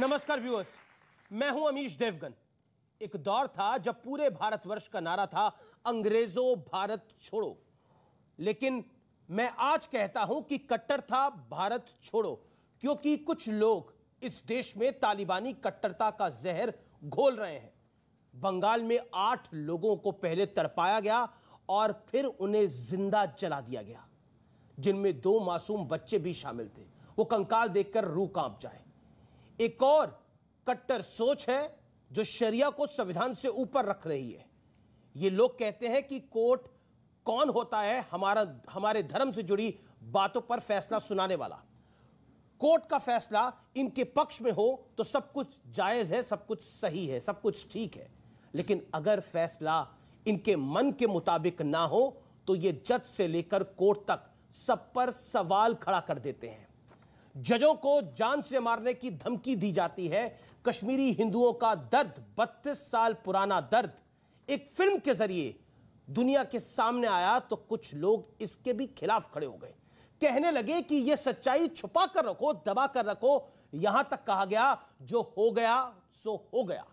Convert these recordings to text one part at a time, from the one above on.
नमस्कार व्यूअर्स, मैं हूं अमीश देवगन। एक दौर था जब पूरे भारतवर्ष का नारा था अंग्रेजों भारत छोड़ो, लेकिन मैं आज कहता हूं कि कट्टर था भारत छोड़ो, क्योंकि कुछ लोग इस देश में तालिबानी कट्टरता का जहर घोल रहे हैं। बंगाल में 8 लोगों को पहले तड़पाया गया और फिर उन्हें जिंदा जला दिया गया, जिनमें 2 मासूम बच्चे भी शामिल थे। वो कंकाल देखकर रूह कांप जाए। एक और कट्टर सोच है जो शरिया को संविधान से ऊपर रख रही है। ये लोग कहते हैं कि कोर्ट कौन होता है हमारे धर्म से जुड़ी बातों पर फैसला सुनाने वाला। कोर्ट का फैसला इनके पक्ष में हो तो सब कुछ जायज है, सब कुछ सही है, सब कुछ ठीक है, लेकिन अगर फैसला इनके मन के मुताबिक ना हो तो ये जज से लेकर कोर्ट तक सब पर सवाल खड़ा कर देते हैं। जजों को जान से मारने की धमकी दी जाती है। कश्मीरी हिंदुओं का दर्द, 32 साल पुराना दर्द, एक फिल्म के जरिए दुनिया के सामने आया तो कुछ लोग इसके भी खिलाफ खड़े हो गए। कहने लगे कि यह सच्चाई छुपा कर रखो, दबा कर रखो। यहां तक कहा गया जो हो गया सो हो गया,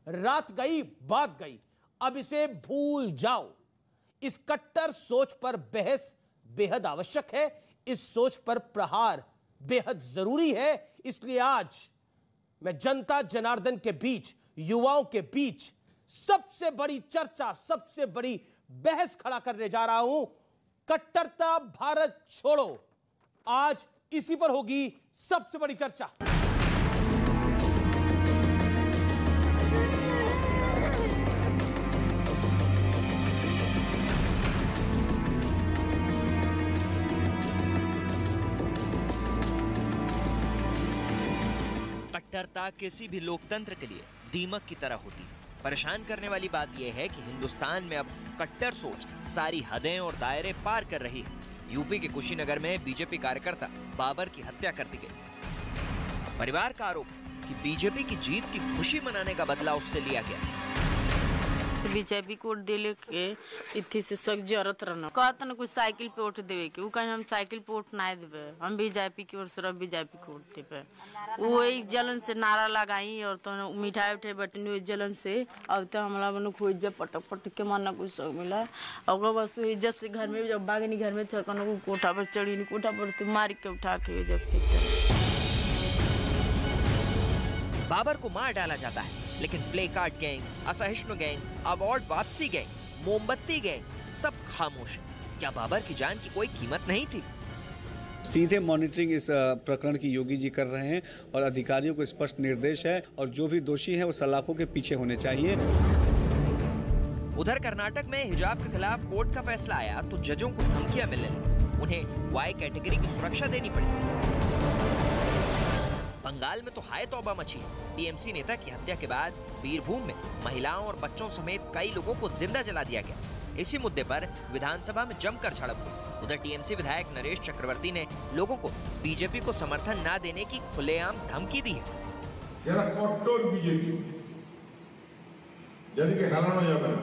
रात गई बात गई, अब इसे भूल जाओ। इस कट्टर सोच पर बहस बेहद आवश्यक है। इस सोच पर प्रहार बेहद जरूरी है। इसलिए आज मैं जनता जनार्दन के बीच, युवाओं के बीच सबसे बड़ी चर्चा, सबसे बड़ी बहस खड़ा करने जा रहा हूं। कट्टरता भारत छोड़ो, आज इसी पर होगी सबसे बड़ी चर्चा। कट्टरता किसी भी लोकतंत्र के लिए दीमक की तरह होती है। परेशान करने वाली बात यह है कि हिंदुस्तान में अब कट्टर सोच सारी हदें और दायरे पार कर रही है। यूपी के कुशीनगर में बीजेपी कार्यकर्ता बाबर की हत्या कर दी गई। परिवार का आरोप है कि बीजेपी की जीत की खुशी मनाने का बदला उससे लिया गया। बीजेपी को दिले के इत्थी से सक जरूरत रहना कहता ना कुछ साइकिल पे उठ देवे के, कहीं हम साइकिल पे उठ ना देवे, हम बीजेपी की ओर से बीजेपी को उठ देवे। वो एक जलन से नारा लगाई और तो मिठाई उठाई बटनी जलन से अब तो हमला बनो खोज जब पटक पटक के मारना कुछ सब मिला। और बस जब से घर में जब बागनी घर में थे को कोठा पर चढ़ी, कोठा पर मार के उठा के जब बाबर को मार डाला जाता है, लेकिन प्ले कार्ड गैंग, असहिष्णु गैंग, अवार्ड वापसी गैंग, मोमबत्ती गैंग सब खामोश है। क्या बाबर की जान की कोई कीमत नहीं थी? सीधे मॉनिटरिंग इस प्रकरण की योगी जी कर रहे हैं और अधिकारियों को स्पष्ट निर्देश है और जो भी दोषी हैं वो सलाखों के पीछे होने चाहिए। उधर कर्नाटक में हिजाब के खिलाफ कोर्ट का फैसला आया तो जजों को धमकियां मिलने लगी। उन्हें वाई कैटेगरी की सुरक्षा देनी पड़ी। बंगाल में तो हाय तौबा मची है। टीएमसी नेता की हत्या के बाद बीरभूम में महिलाओं और बच्चों समेत कई लोगों को जिंदा जला दिया गया। इसी मुद्दे पर विधानसभा में जमकर झड़प हुई। उधर टीएमसी विधायक नरेश चक्रवर्ती ने लोगों को बीजेपी को समर्थन न देने की खुलेआम धमकी दी है। कट्टर बीजेपी যাদেরকে হারানো যাবে না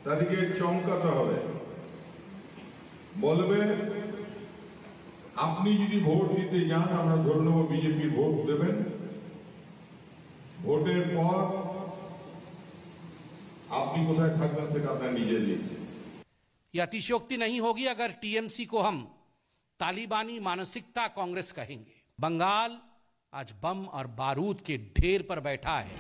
তাদেরকে চমকাতে হবে, বলবে আপনি যদি ভোট দিতে যান আমরা ধরে নেব বিজেপি ভোট দেবেন, ভোটের পর আপনি কোথায় থাকবেন সেটা আপনার নিজের ইচ্ছা। यह अतिशयोक्ति नहीं होगी अगर टीएमसी को हम तालिबानी मानसिकता कांग्रेस कहेंगे। बंगाल आज बम और बारूद के ढेर पर बैठा है।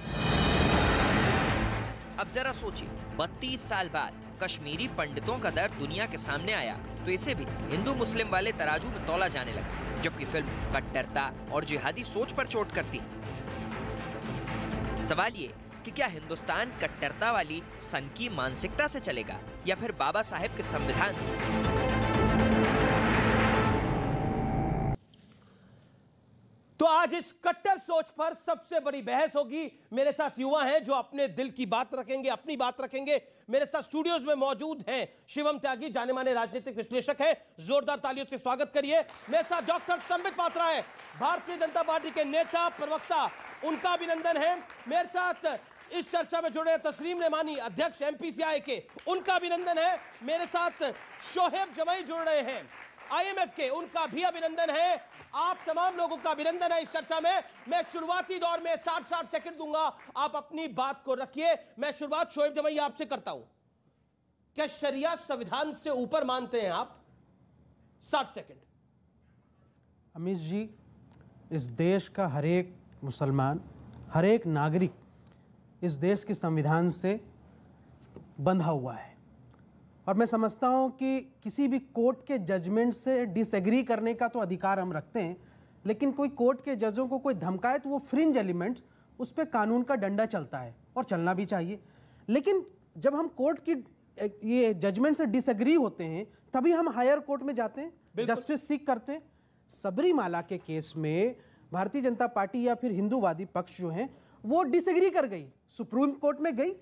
अब जरा सोचिए, 32 साल बाद कश्मीरी पंडितों का दर्द दुनिया के सामने आया तो इसे भी हिंदू मुस्लिम वाले तराजू में तौला जाने लगा, जबकि फिल्म कट्टरता और जिहादी सोच पर चोट करती है। सवाल ये कि क्या हिंदुस्तान कट्टरता वाली सन की मानसिकता से चलेगा या फिर बाबा साहेब के संविधान से? तो आज इस कट्टर सोच पर सबसे बड़ी बहस होगी। मेरे साथ युवा हैं जो अपने दिल की बात रखेंगे, अपनी बात रखेंगे। मेरे साथ स्टूडियोज में मौजूद हैं शिवम त्यागी, जाने माने राजनीतिक विश्लेषक हैं, जोरदार तालियों से स्वागत करिए। मेरे साथ डॉक्टर संबित पात्रा है, भारतीय जनता पार्टी के नेता प्रवक्ता, उनका अभिनंदन है। मेरे साथ इस चर्चा में जुड़े तस्लीम रेमानी, अध्यक्ष एमपीसीआई के, उनका अभिनंदन है। मेरे साथ शोहेब जमाई जुड़ रहे हैं, IMF के, उनका भी अभिनंदन है। आप तमाम लोगों का अभिनंदन है इस चर्चा में। मैं शुरुआती दौर में 60 सेकंड दूंगा, आप अपनी बात को रखिए। मैं शुरुआत शोएब जमैया आपसे करता हूं। क्या शरिया संविधान से ऊपर मानते हैं आप? 60 सेकंड। अमीश जी, इस देश का हर एक मुसलमान, हर एक नागरिक इस देश के संविधान से बंधा हुआ है, और मैं समझता हूं कि किसी भी कोर्ट के जजमेंट से डिसएग्री करने का तो अधिकार हम रखते हैं, लेकिन कोई कोर्ट के जजों को कोई धमकाए तो वो फ्रिंज एलिमेंट्स, उस पर कानून का डंडा चलता है और चलना भी चाहिए। लेकिन जब हम कोर्ट की ये जजमेंट से डिसएग्री होते हैं तभी हम हायर कोर्ट में जाते हैं, जस्टिस सीख करते हैं। सबरीमाला के केस में भारतीय जनता पार्टी या फिर हिंदूवादी पक्ष जो है वो डिसएग्री कर गई, सुप्रीम कोर्ट में गई,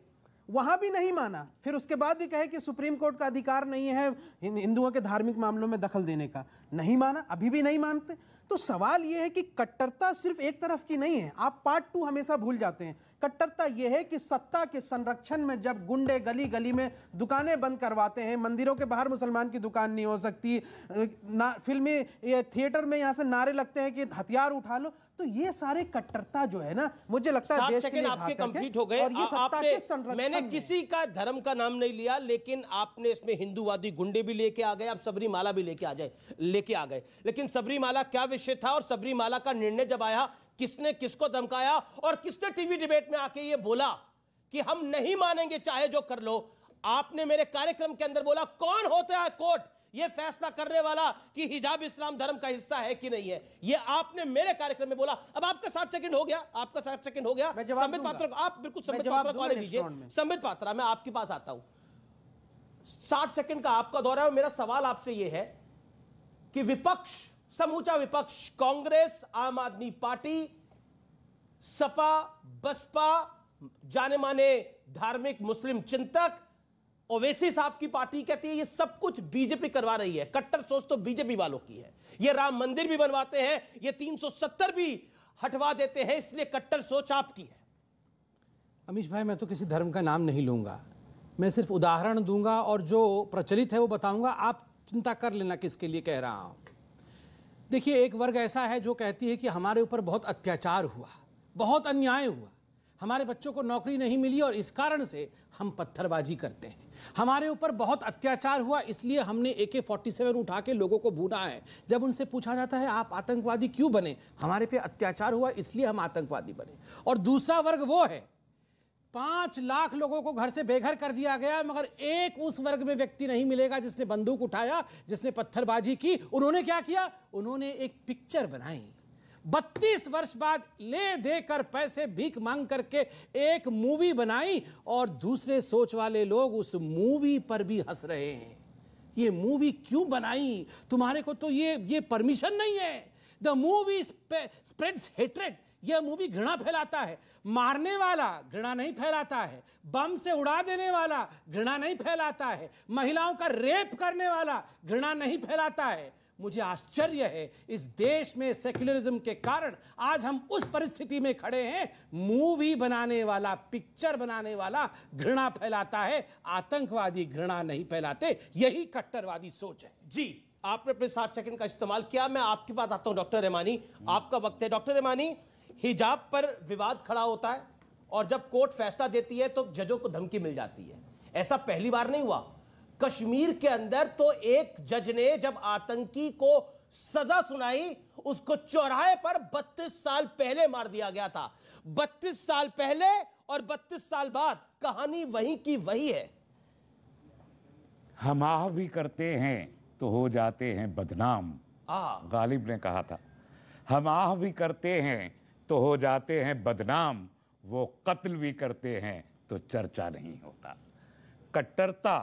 वहां भी नहीं माना, फिर उसके बाद भी कहे कि सुप्रीम कोर्ट का अधिकार नहीं है हिंदुओं के धार्मिक मामलों में दखल देने का, नहीं माना, अभी भी नहीं मानते। तो सवाल यह है कि कट्टरता सिर्फ एक तरफ की नहीं है, आप पार्ट 2 हमेशा भूल जाते हैं। कट्टरता यह है कि सत्ता के संरक्षण में जब गुंडे गली गली में दुकानें बंद करवाते हैं, मंदिरों के बाहर मुसलमान की दुकान नहीं हो सकती, फिल्मी थिएटर में यहां से नारे लगते हैं कि हथियार उठा लो, तो ये सारे कट्टरता जो है ना, मुझे लगता है देश के लिए आपके घातक है। कंप्लीट हो गए। और ये सत्ता के संरक्षण मैंने किसी का धर्म का नाम नहीं लिया, लेकिन आपने इसमें हिंदूवादी गुंडे भी लेके आ गए, आप सबरीमाला भी लेके आ गए। लेकिन सबरीमाला क्या विषय था, और सबरीमाला का निर्णय जब आया, किसने किसको धमकाया, और किसने टीवी डिबेट में आके ये बोला कि हम नहीं मानेंगे चाहे जो कर लो? आपने मेरे कार्यक्रम के अंदर बोला कौन होता है कोर्ट ये फैसला करने वाला कि हिजाब इस्लाम धर्म का हिस्सा है कि नहीं है, ये आपने मेरे कार्यक्रम में बोला। अब आपका 60 सेकंड हो गया, आपका 60 सेकंड हो गया। संबित पात्रा, आप बिल्कुल संबित पात्रा को आने दीजिए। संबित पात्रा, मैं आपके पास आता हूं। 60 सेकंड का आपका दौरा है, और मेरा सवाल आपसे यह है कि विपक्ष, समूचा विपक्ष, कांग्रेस, आम आदमी पार्टी, सपा, बसपा, जाने माने धार्मिक मुस्लिम चिंतक, ओवैसी साहब की पार्टी कहती है ये सब कुछ बीजेपी करवा रही है, कट्टर सोच तो बीजेपी वालों की है, ये राम मंदिर भी बनवाते हैं, ये 370 भी हटवा देते हैं, इसलिए कट्टर सोच आपकी है। अमीश भाई, मैं तो किसी धर्म का नाम नहीं लूंगा, मैं सिर्फ उदाहरण दूंगा और जो प्रचलित है वो बताऊंगा। आप चिंता कर लेना किसके लिए कह रहा हूं। देखिए, एक वर्ग ऐसा है जो कहती है कि हमारे ऊपर बहुत अत्याचार हुआ, बहुत अन्याय हुआ, हमारे बच्चों को नौकरी नहीं मिली और इस कारण से हम पत्थरबाजी करते हैं। हमारे ऊपर बहुत अत्याचार हुआ इसलिए हमने AK-47 उठा के लोगों को भूना है। जब उनसे पूछा जाता है आप आतंकवादी क्यों बने, हमारे पे अत्याचार हुआ इसलिए हम आतंकवादी बने। और दूसरा वर्ग वो है, 5 लाख लोगों को घर से बेघर कर दिया गया, मगर एक उस वर्ग में व्यक्ति नहीं मिलेगा जिसने बंदूक उठाया, जिसने पत्थरबाजी की। उन्होंने क्या किया, उन्होंने एक पिक्चर बनाई, 32 वर्ष बाद ले देकर पैसे भीख मांग करके एक मूवी बनाई, और दूसरे सोच वाले लोग उस मूवी पर भी हंस रहे हैं। ये मूवी क्यों बनाई, तुम्हारे को तो ये परमिशन नहीं है। द मूवी स्प्रेड्स हेट्रेड, यह मूवी घृणा फैलाता है। मारने वाला घृणा नहीं फैलाता है, बम से उड़ा देने वाला घृणा नहीं फैलाता है, महिलाओं का रेप करने वाला घृणा नहीं फैलाता है। मुझे आश्चर्य है इस देश में सेक्युलरिज्म के कारण आज हम उस परिस्थिति में खड़े हैं, मूवी बनाने वाला, पिक्चर बनाने वाला घृणा फैलाता है, आतंकवादी घृणा नहीं फैलाते। यही कट्टरवादी सोच है। जी, आपने अपने 60 सेकंड का इस्तेमाल किया। मैं आपके पास आता हूं डॉक्टर रहमानी, आपका वक्त है। डॉक्टर रहमानी, हिजाब पर विवाद खड़ा होता है और जब कोर्ट फैसला देती है तो जजों को धमकी मिल जाती है। ऐसा पहली बार नहीं हुआ। कश्मीर के अंदर तो एक जज ने जब आतंकी को सजा सुनाई, उसको चौराहे पर 32 साल पहले मार दिया गया था। 32 साल पहले और 32 साल बाद कहानी वहीं की वही है। हम आह भी करते हैं तो हो जाते हैं बदनाम, गालिब ने कहा था। हम आह भी करते हैं तो हो जाते हैं बदनाम, वो कत्ल भी करते हैं तो चर्चा नहीं होता। कट्टरता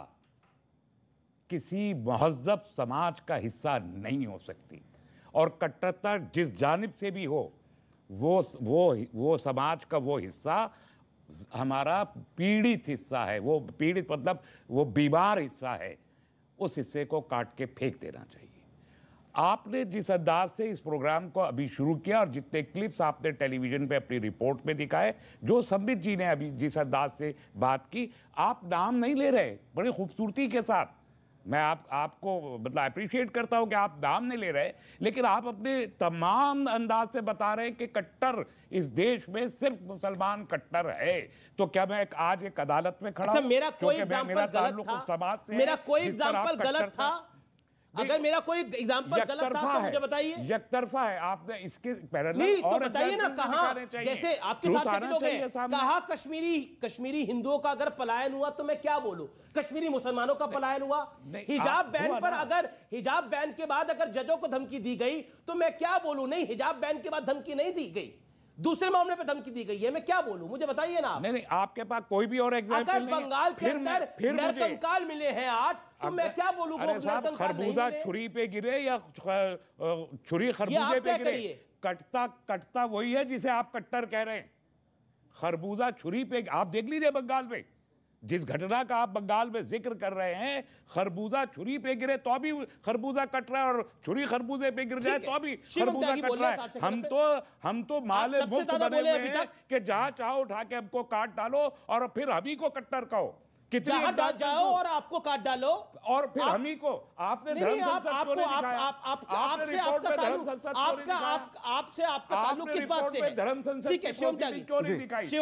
किसी महज़्ज़ब समाज का हिस्सा नहीं हो सकती, और कट्टरता जिस जानिब से भी हो वो समाज का वो हिस्सा हमारा पीड़ित हिस्सा है। वो पीड़ित मतलब वो बीमार हिस्सा है, उस हिस्से को काट के फेंक देना चाहिए। आपने जिस अंदाज से इस प्रोग्राम को अभी शुरू किया और जितने क्लिप्स आपने टेलीविजन पे अपनी रिपोर्ट में दिखाए, जो संबित जी ने अभी जिस अंदाज से बात की, आप नाम नहीं ले रहे, बड़ी खूबसूरती के साथ मैं आपको मतलब अप्रिशिएट करता हूं कि आप नाम नहीं ले रहे, लेकिन आप अपने तमाम अंदाज से बता रहे हैं कि कट्टर इस देश में सिर्फ मुसलमान कट्टर है। तो क्या मैं आज एक अदालत में खड़ा हूं? मेरा कोई एग्जांपल गलत था? मेरा कोई एग्जांपल गलत था? अगर मेरा कोई एग्जांपल गलत था तो मुझे बताइए। यकतरफा है, आपने इसके पैरेलल नहीं तो और बताइए ना, कहां जैसे आपके साथ के लोग हैं, कहा कश्मीरी हिंदुओं का अगर पलायन हुआ तो मैं क्या बोलूं? कश्मीरी मुसलमानों का पलायन हुआ। हिजाब बैन पर अगर हिजाब बैन के बाद अगर जजों को धमकी दी गई तो मैं क्या बोलूं? नहीं, हिजाब बैन के बाद धमकी नहीं दी गई, दूसरे मामले पे धमकी दी गई है, मैं क्या बोलूं? मुझे बताइए ना। नहीं, आपके पास कोई भी और एग्जांपल नहीं है? बंगाल के अंदर नरकंकाल मिले हैं 8, तो मैं क्या बोलूं? खरबूजा छुरी पे गिरे या छुरी खरबूजे पे गिरे, कटता वही है जिसे आप कट्टर कह रहे हैं। खरबूजा छुरी पे, आप देख लीजिए बंगाल में जिस घटना का आप बंगाल में जिक्र कर रहे हैं, खरबूजा छुरी पे गिरे तो भी खरबूजा कट रहा है, और छुरी खरबूजे पे गिर जाए तो भी खरबूजा कट रहा है। हम तो माले मुफ्त बने हुए हैं कि जहां चाहो उठा के हमको काट डालो और फिर हम ही को कट्टर कहो। कितनी जाओ और आपको काट डालो और फिर हम ही को आपने आपसे आपका ताल्लुक किस बात से है? धर्म संसद ठीक है, शिवम त्यागी,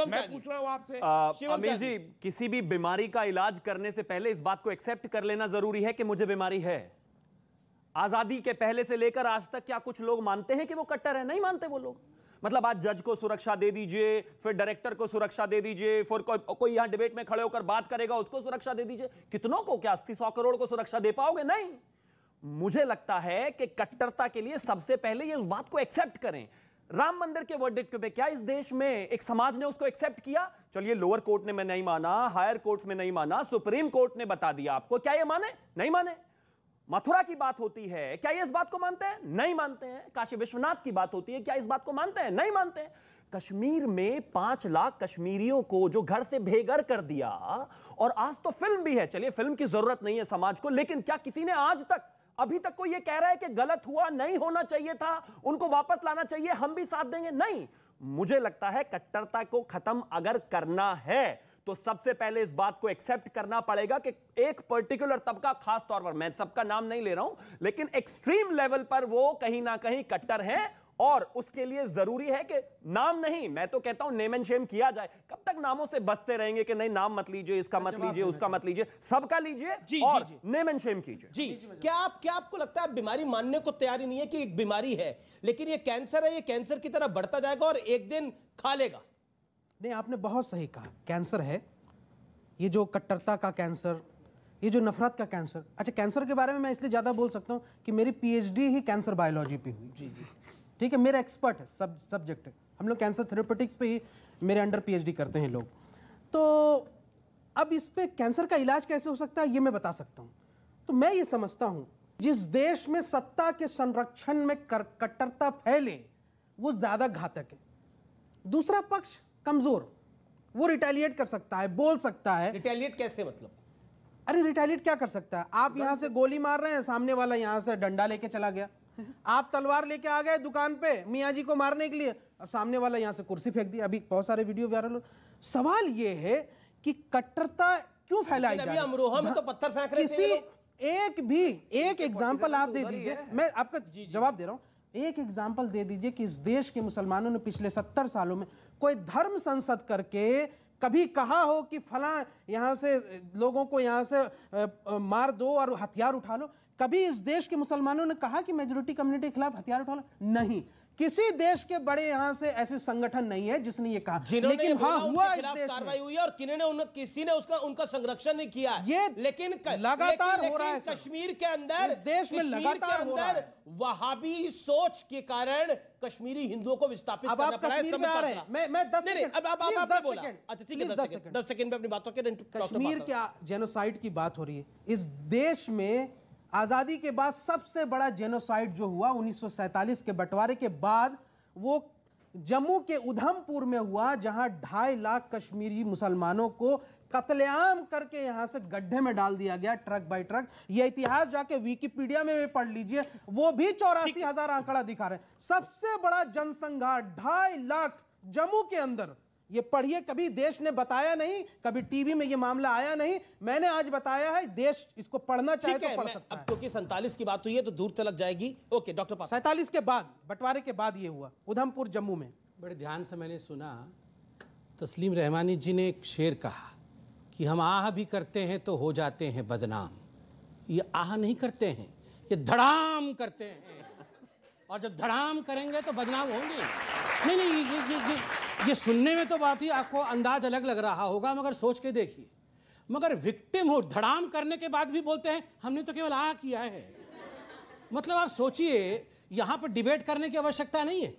मैं पूछ रहा हूं आपसे। अमीश जी, किसी भी बीमारी का इलाज करने से पहले इस बात को एक्सेप्ट कर लेना जरूरी है कि मुझे बीमारी है। आजादी के पहले से लेकर आज तक क्या कुछ लोग मानते हैं कि वो कट्टर है? नहीं मानते वो लोग। मतलब आज जज को सुरक्षा दे दीजिए, फिर डायरेक्टर को सुरक्षा दे दीजिए, फिर कोई यहां डिबेट में खड़े होकर बात करेगा उसको सुरक्षा दे दीजिए। कितनों को? क्या 80-100 करोड़ को सुरक्षा दे पाओगे? नहीं। मुझे लगता है कि कट्टरता के लिए सबसे पहले ये उस बात को एक्सेप्ट करें। राम मंदिर के वर्डिक्ट पे क्या इस देश में एक समाज ने उसको एक्सेप्ट किया? चलिए, लोअर कोर्ट ने नहीं माना, हायर कोर्ट में नहीं माना, सुप्रीम कोर्ट ने बता दिया आपको, क्या ये माने? नहीं माने। मथुरा की बात होती है, क्या ये इस बात को मानते हैं? नहीं मानते हैं। काशी विश्वनाथ की बात होती है, क्या इस बात को मानते हैं? नहीं मानते हैं। कश्मीर में 5 लाख कश्मीरियों को जो घर से बेघर कर दिया, और आज तो फिल्म भी है, चलिए फिल्म की जरूरत नहीं है समाज को, लेकिन क्या किसी ने आज तक अभी तक कोई ये कह रहा है कि गलत हुआ, नहीं होना चाहिए था, उनको वापस लाना चाहिए, हम भी साथ देंगे? नहीं। मुझे लगता है कट्टरता को खत्म अगर करना है तो सबसे पहले इस बात को एक्सेप्ट करना पड़ेगा कि एक पर्टिकुलर तबका, खास तौर पर, मैं सबका नाम नहीं ले रहा हूं, लेकिन एक्सट्रीम लेवल पर वो कहीं ना कहीं कट्टर हैं, और उसके लिए जरूरी है कि नाम नहीं, मैं तो कहता हूं नेम एंड शेम किया जाए। कब तक नामों से बचते रहेंगे कि नहीं नाम मत लीजिए, इसका मत लीजिए, उसका मत लीजिए, सबका लीजिए और नेम एंड शेम कीजिए। जी, क्या आपको लगता है बीमारी मानने को तैयारी नहीं है कि एक बीमारी है, लेकिन ये कैंसर है, ये कैंसर की तरह बढ़ता जाएगा और एक दिन खा लेगा? नहीं, आपने बहुत सही कहा, कैंसर है ये, जो कट्टरता का कैंसर, ये जो नफरत का कैंसर। अच्छा, कैंसर के बारे में मैं इसलिए ज़्यादा बोल सकता हूँ कि मेरी पीएचडी ही कैंसर बायोलॉजी पे हुई। जी, ठीक है, मेरा एक्सपर्ट है, सब्जेक्ट है। हम लोग कैंसर थेरेपेटिक्स पे ही मेरे अंडर पीएचडी करते हैं लोग। तो अब इस पे कैंसर का इलाज कैसे हो सकता है ये मैं बता सकता हूँ। तो मैं ये समझता हूँ, जिस देश में सत्ता के संरक्षण में कट्टरता फैले वो ज़्यादा घातक है। दूसरा पक्ष कमज़ोर, वो रिटेलिएट कर सकता है, बोल सकता है। रिटेलिएट कैसे? मतलब अरे रिटेलिएट क्या कर सकता है? आप यहां से गोली मार रहे हैं, सामने वाला यहां से डंडा लेके चला गया। आप तलवार लेके आ गए दुकान पे मियाँ जी को मारने के लिए, अब सामने वाला यहां से कुर्सी फेंक दी। अभी बहुत सारे वीडियो वायरल हो। सवाल ये है कि कट्टरता क्यों फैलाई जा रही है? अमरोहा में तो पत्थर फेंक रहे थे। किसी एक एग्जाम्पल आप दे दीजिए, मैं आपका जवाब दे रहा हूं। एक एग्जाम्पल दे दीजिए कि इस देश के मुसलमानों ने पिछले 70 सालों में कोई धर्म संसद करके कभी कहा हो कि फलां यहां से लोगों को यहां से मार दो और हथियार उठा लो? कभी इस देश के मुसलमानों ने कहा कि मेजॉरिटी कम्युनिटी के खिलाफ हथियार उठा लो? नहीं। किसी देश के बड़े यहां से ऐसे संगठन नहीं है जिसने ये कहा। लेकिन हाँ, हुआ इस देश कार्रवाई हुई और किसी ने उनका संरक्षण नहीं किया। ये लेकिन लगातार हो रहा है। कश्मीर के अंदर, इस देश में लगातार हो रहा है। वहाबी सोच के कारण कश्मीरी हिंदुओं को विस्थापित करना पड़ा है। मैं 10 सेकंड, अब आपने बोला। अच्छा ठीक है, 10 सेकंड में अपनी बातों के। कश्मीर के जेनोसाइड की बात हो रही है। इस देश में आजादी के बाद सबसे बड़ा जेनोसाइड जो हुआ 1947 के बंटवारे के बाद, वो जम्मू के उधमपुर में हुआ, जहां 2.5 लाख कश्मीरी मुसलमानों को कत्लेआम करके यहां से गड्ढे में डाल दिया गया, ट्रक बाय ट्रक। यह इतिहास जाके विकिपीडिया में पढ़ लीजिए, वो भी 84,000 आंकड़ा दिखा रहे हैं। सबसे बड़ा जनसंहार 2.5 लाख जम्मू के अंदर, ये पढ़िए, कभी देश ने बताया नहीं, कभी टीवी में ये मामला आया नहीं, मैंने आज बताया है। देश इसको पढ़ना चाहे तो पढ़ सकता है। अब क्योंकि 47 की बात हुई है तो दूर तलक जाएगी। ओके डॉक्टर पास। 47 के बाद, बंटवारे के बाद ये हुआ उधमपुर जम्मू में। बड़े ध्यान से मैंने सुना, तस्लीम रहमानी जी ने एक शेर कहा कि हम आह भी करते हैं तो हो जाते हैं बदनाम। ये आह नहीं करते हैं, ये धड़ाम करते हैं, और जब धड़ाम करेंगे तो बदनाम होंगे। नहीं, ये सुनने में तो बात ही आपको अंदाज अलग लग रहा होगा, मगर सोच के देखिए, मगर विक्टिम हो, धड़ाम करने के बाद भी बोलते हैं हमने तो केवल आह किया है। मतलब आप सोचिए, यहां पर डिबेट करने की आवश्यकता नहीं है।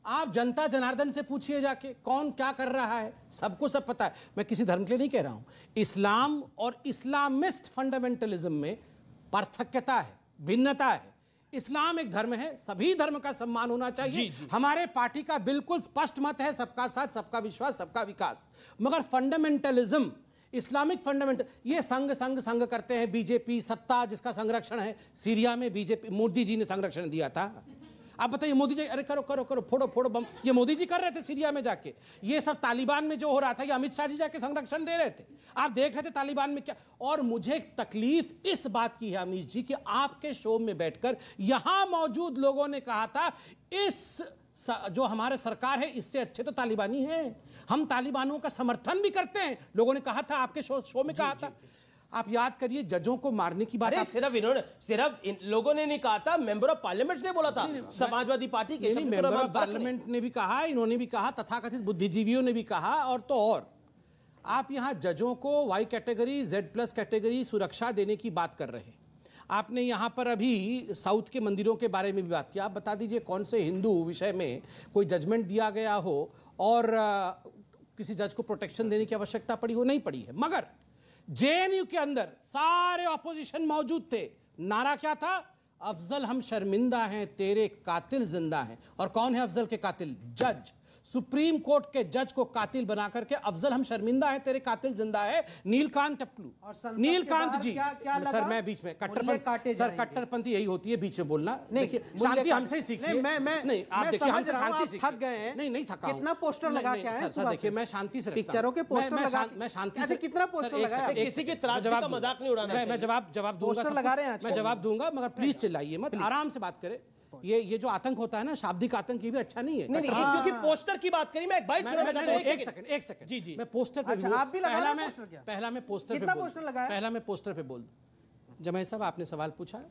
आप जनता जनार्दन से पूछिए जाके कौन क्या कर रहा है, सबको सब पता है। मैं किसी धर्म के लिए नहीं कह रहा हूं। इस्लाम और इस्लामिस्ट फंडामेंटलिज्म में पार्थक्यता है, भिन्नता है। इस्लाम एक धर्म है, सभी धर्म का सम्मान होना चाहिए। हमारे पार्टी का बिल्कुल स्पष्ट मत है, सबका साथ, सबका विश्वास, सबका विकास। मगर फंडामेंटलिज्म, इस्लामिक फंडामेंटल, ये संग करते हैं। बीजेपी सत्ता जिसका संरक्षण है, सीरिया में बीजेपी, मोदी जी ने संरक्षण दिया था। आप बताइए, मोदी जी, अरे करो करो करो, फोड़ो बम, ये मोदी जी कर रहे थे सीरिया में जाके। ये सब तालिबान में जो हो रहा था, ये अमित शाह जी जाके संरक्षण दे रहे थे। आप देख रहे थे तालिबान में क्या। और मुझे तकलीफ इस बात की है अमित जी कि आपके शो में बैठकर यहां मौजूद लोगों ने कहा था इस जो हमारे सरकार है इससे अच्छे तो तालिबानी हैं, हम तालिबानों का समर्थन भी करते हैं, लोगों ने कहा था, आपके शो में कहा था। आप याद करिए, जजों को मारने की बात। सिर्फ इन लोगों ने नहीं कहा था, मेंबर ऑफ पार्लियामेंट ने बोला था, समाजवादी पार्टी के मेंबर ऑफ पार्लियामेंट ने भी कहा, इन्होंने भी कहा, तथाकथित बुद्धिजीवियों ने भी कहा। और तो और आप यहां जजों को वाई कैटेगरी, Z+ कैटेगरी सुरक्षा देने की बात कर रहे हैं। आपने यहां पर अभी साउथ के मंदिरों के बारे में भी बात की। आप बता दीजिए कौन से हिंदू विषय में कोई जजमेंट दिया गया हो और किसी जज को प्रोटेक्शन देने की आवश्यकता पड़ी हो? नहीं पड़ी है। मगर JNU के अंदर सारे ऑपोजिशन मौजूद थे। नारा क्या था? अफजल हम शर्मिंदा हैं, तेरे कातिल जिंदा हैं। और कौन है अफजल के कातिल? जज। सुप्रीम कोर्ट के जज को कातिल बना करके अफजल हम शर्मिंदा हैं, तेरे कातिल जिंदा है, नीलकांत टप्पू। नीलकांत जी, सर मैं बीच में कट्टरपंथी यही होती है बीच में बोलना। देखिए, शांति हमसे ही सीखिए। नहीं, आप देखिए, हमसे शांति सीखिए। थक गए हैं। नहीं थका। कितना पोस्टर लगा क्या है? सर देखिए, मैं शांति से पिक्चरों के पोस्टर लगा, मैं शांति से। कितना पोस्टर लगाया? किसी के त्रासदी का मजाक नहीं उड़ाना। मैं जवाब दूंगा, लगा रहे हैं, मैं जवाब दूंगा, मगर प्लीज चिल्लाइए मत, आराम से बात करें। ये जो आतंक होता है ना, शाब्दिक आतंक, ये भी अच्छा नहीं है। नहीं, क्योंकि पोस्टर की बात करी, मैं एक बाइट एक सेकंड जी, मैं पोस्टर पे पहला मैं पोस्टर पे बोल दूं। जमाई साहब, आपने सवाल पूछा,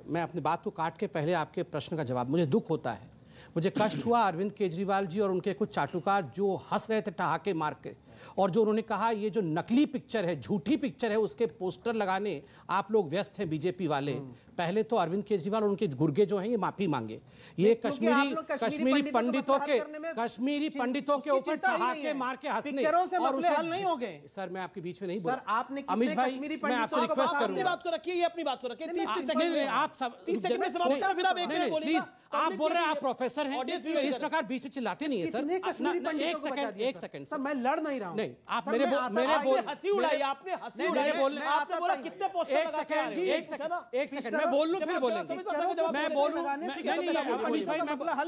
मैं अपनी बात को काट के पहले आपके प्रश्न का जवाब। मुझे दुख होता है, मुझे कष्ट हुआ अरविंद केजरीवाल जी और उनके कुछ चाटुकार जो हंस रहे थे ठहाके मार के, और जो उन्होंने कहा ये जो नकली पिक्चर है, झूठी पिक्चर है, उसके पोस्टर लगाने आप लोग व्यस्त हैं बीजेपी वाले। पहले तो अरविंद केजरीवाल और उनके गुर्गे जो हैं ये माफी मांगे। ये कश्मीरी पंडितों के ऊपर ठहाके मार के हंसने से मसले हल नहीं हो गए। सर मैं आपके बीच में नहीं बोल। आपने अमित भाई, मैं आपसे रिक्वेस्ट करूंगा, अपनी बात को रखिए, ये अपनी बात को रखिए। 30 सेकंड में आप सब 30 सेकंड में समाप्त करें, फिर आप एक मिनट बोलिए। प्लीज, आप बोल रहे हैं आप प्रोफेसर हैं, इस प्रकार बीच में चिल्लाते नहीं है सर। एक सेकंड सर, मैं लड़ नहीं रहा हूं। नहीं, आप मेरे बोल हंसी उड़ाई, आपने हंसी उड़ाई, आपने बोला कितने पोस्टर लगा के आ रहे हैं। एक सेकंड मैं बोल लूं, फिर बोलेंगे। मैं बोलूं,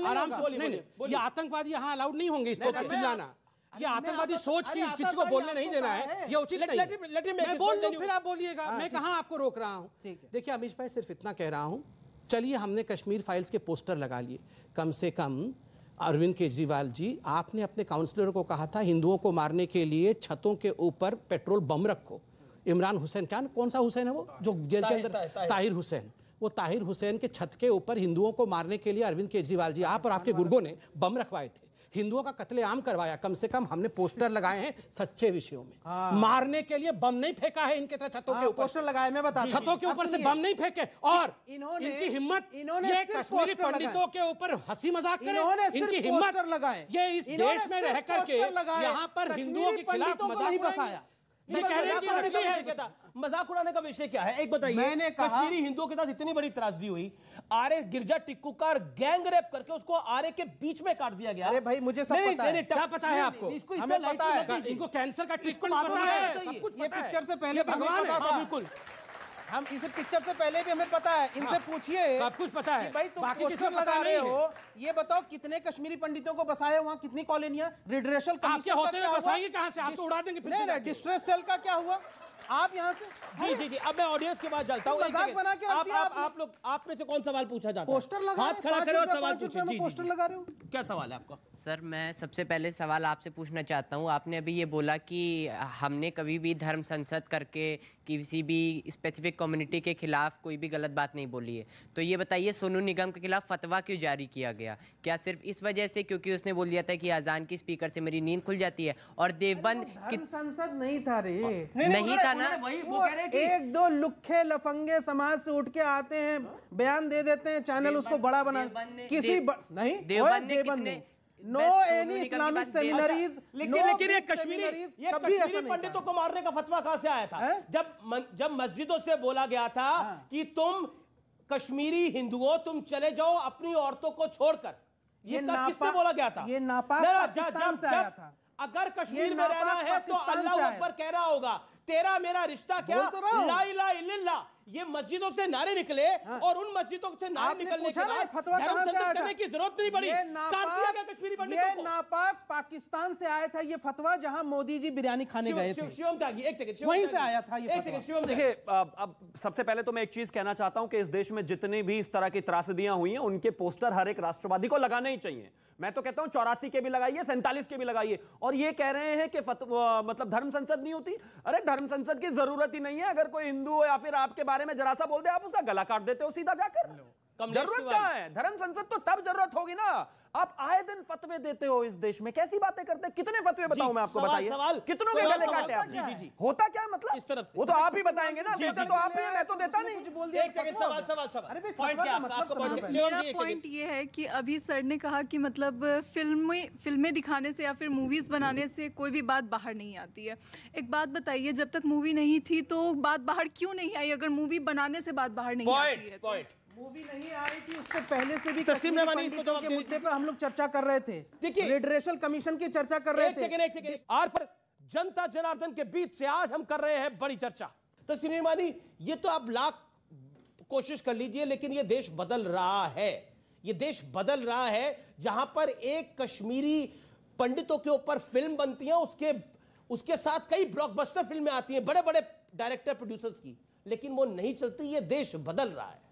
आराम से। नहीं, ये आतंकवादी यहाँ अलाउड नहीं होंगे, इस पर चिल्लाना। ये आतंकवादी सोच की किसी को बोलने नहीं देना है, ये उचित नहीं है। मैं बोल दूं, फिर आप बोलिएगा। मैं कहाँ आपको रोक रहा हूँ। देखिए अमीश भाई, सिर्फ इतना कह रहा हूँ, चलिए हमने कश्मीर फाइल्स के पोस्टर लगा लिए, कम से कम अरविंद केजरीवाल जी, आपने अपने काउंसलर को कहा था हिंदुओं को मारने के लिए छतों के ऊपर पेट्रोल बम रखो। इमरान हुसैन, क्या कौन सा हुसैन है वो जो जेल के अंदर? ताहिर हुसैन। वो ताहिर हुसैन के छत के ऊपर हिंदुओं को मारने के लिए अरविंद केजरीवाल जी, आप और आपके गुर्गों ने बम रखवाए थे, हिंदुओं का कत्लेआम करवाया। कम से कम हमने पोस्टर लगाए हैं सच्चे विषयों में। मारने के लिए बम नहीं फेंका है इनके तरह छतों के ऊपर। पोस्टर लगाए, मैं बता, छतों के ऊपर से बम नहीं फेंके। और इनकी हिम्मत, ये कश्मीरी पंडितों के ऊपर हंसी मजाक करें, इनकी हिम्मत लगाए। ये इस देश में रह करके यहाँ पर हिंदुओं के खिलाफ मजाक बसाया। मजाक उड़ाने का विषय क्या है, एक बताइए। मैंने कश्मीरी हिंदुओं के साथ इतनी बड़ी त्रासदी हुई, आर्य गिरजा टिक्कू का गैंग रेप करके उसको आर्य के बीच में काट दिया गया। अरे भाई, मुझे सब पता है। क्या पता है आपको? हमें पता है, इनको कैंसर का ट्रीटमेंट पता है, सब कुछ। ये पिक्चर से पहले भगवान था। बिल्कुल हम इस पिक्चर से पहले भी हमें पता है, इनसे पूछिए, सब कुछ पता है कि भाई तुम बाकी पोस्टर लगा रहे हो, ये बताओ कितने कश्मीरी पंडितों को बसाए वहाँ, कितनी कॉलोनियां, रिड्रेशल आपके होते हुए बसाएंगे कहां से? आप तो उड़ा देंगे फिर से। डिस्ट्रेस सेल का क्या हुआ? आप यहाँ से जी जी जी, अब मैं ऑडियंस के पास चलता हूँ। बना के आप लोग, आप में से कौन सवाल पूछा जाता है? पोस्टर लगा, हाथ खड़ा करो और सवाल पूछिए। पोस्टर लगा रहे हो, क्या सवाल है आपका? सर मैं सबसे पहले सवाल आपसे पूछना चाहता हूँ, आपने अभी ये बोला कि हमने कभी भी धर्म संसद करके किसी भी स्पेसिफिक कम्युनिटी के खिलाफ कोई भी गलत बात नहीं बोली है, तो ये बताइए सोनू निगम के खिलाफ फतवा क्यों जारी किया गया? क्या सिर्फ इस वजह से क्योंकि उसने बोल दिया था कि अजान की स्पीकर से मेरी नींद खुल जाती है? और देवबंद धर्म संसद नहीं था रे, नहीं था ना, एक दो लुखे लफंगे समाज से उठ के आते हैं, बयान दे देते हैं, चैनल उसको बड़ा बना, किसी नहीं देवबंद ने नो एनी इस्लामिक सेमिनरीज, लेकिन ये कश्मीरी पंडितों को मारने का फतवा कहां से आया था? जब मस्जिदों से बोला गया था कि तुम कश्मीरी हिंदुओं तुम चले जाओ अपनी औरतों को छोड़कर, ये किसने बोला गया था? ये नापाक पाकिस्तान से आया था। अगर कश्मीर में रहना है तो अल्लाह अकबर कह रहा होगा, तेरा मेरा रिश्ता क्या, ला इलाहा इल्लल्लाह। ये मस्जिदों से नारे निकले और उन मस्जिदों से नारे निकलने के बाद धर्म संसद करने की जरूरत नहीं पड़ी। कश्मीरी पंडितों को नापाक पाकिस्तान से आया था ये फतवा, जहां मोदी जी बिरयानी खाने गए थे, शिवम त्यागी, एक सेकंड, वहीं से आया था ये फतवा। देखिए, अब सबसे पहले तो मैं एक चीज कहना चाहता हूं कि इस देश में जितनी भी इस तरह की त्रासदियां हुई हैं उनके पोस्टर हर एक राष्ट्रवादी को लगाने ही चाहिए। मैं तो कहता हूं 84 के भी लगाइए, 47 के भी लगाइए। और ये कह रहे हैं कि मतलब धर्म संसद नहीं होती, अरे धर्म संसद की जरूरत ही नहीं है। अगर कोई हिंदू या फिर आपके बारे में जरा सा बोल दे, आप उसका गला काट देते हो सीधा जाकर। जरूरत क्या है? धर्म संसद तो तब जरूरत होगी ना। आप आए दिन फतवे देते हो इस देश में, कैसी बातें करते हैं? कितने फतवे बताऊं मैं आपको, बताइए कितनों के गले काटे आपने? जी, होता क्या मतलब इस तरफ? वो तो आप ही बताएंगे ना, होता तो आप ही, मैं तो देता नहीं। एक सेकंड, सवाल। अरे मेरा पॉइंट ये है कि अभी सर ने कहा कि मतलब फिल्में दिखाने से या फिर मूवीज बनाने से कोई भी बात बाहर नहीं आती है। एक बात बताइए, जब तक मूवी नहीं थी तो बात बाहर क्यों नहीं आई? अगर मूवी बनाने से बात बाहर नहीं आती है तो मूवी नहीं आ रही थी, उससे पहले से भी कश्मीरी पंडितों के मुद्दे पे हम लोग चर्चा कर रहे थे, रिड्रेशल कमीशन की चर्चा कर रहे थे। और पर जनता जनार्दन के बीच से आज हम कर रहे हैं बड़ी चर्चा। तस्लीम मानी, ये तो आप लाख कोशिश कर लीजिए, लेकिन ये देश बदल रहा है। ये देश बदल रहा है जहां पर एक कश्मीरी पंडितों के ऊपर फिल्म बनती है, उसके साथ कई ब्लॉकबस्टर फिल्में आती हैं बड़े बड़े डायरेक्टर प्रोड्यूसर्स की, लेकिन वो नहीं चलती। ये देश बदल रहा है,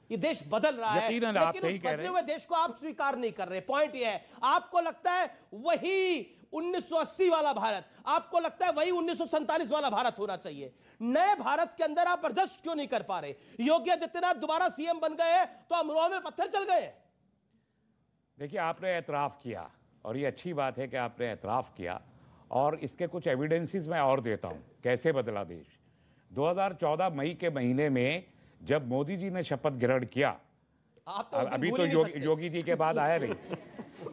ये देश बदल रहा है, लेकिन उस बदले हुए देश को आप स्वीकार नहीं कर रहे। पॉइंट ये है, आपको लगता है वही 1980 वाला भारत, आपको लगता है वही 1947 वाला भारत होना चाहिए। नए भारत के अंदर आप बर्दाश्त क्यों नहीं कर पा रहे? योगी आदित्यनाथ दोबारा सीएम बन गए तो अमरोहा में पत्थर चल गए। देखिए, आपने एतराफ किया और ये अच्छी बात है कि आपने एतराफ किया, और इसके कुछ एविडेंसेस मैं और देता हूं कैसे बदला देश। 2014 मई के महीने में जब मोदी जी ने शपथ ग्रहण किया, अभी तो योगी जी के बाद आया नहीं,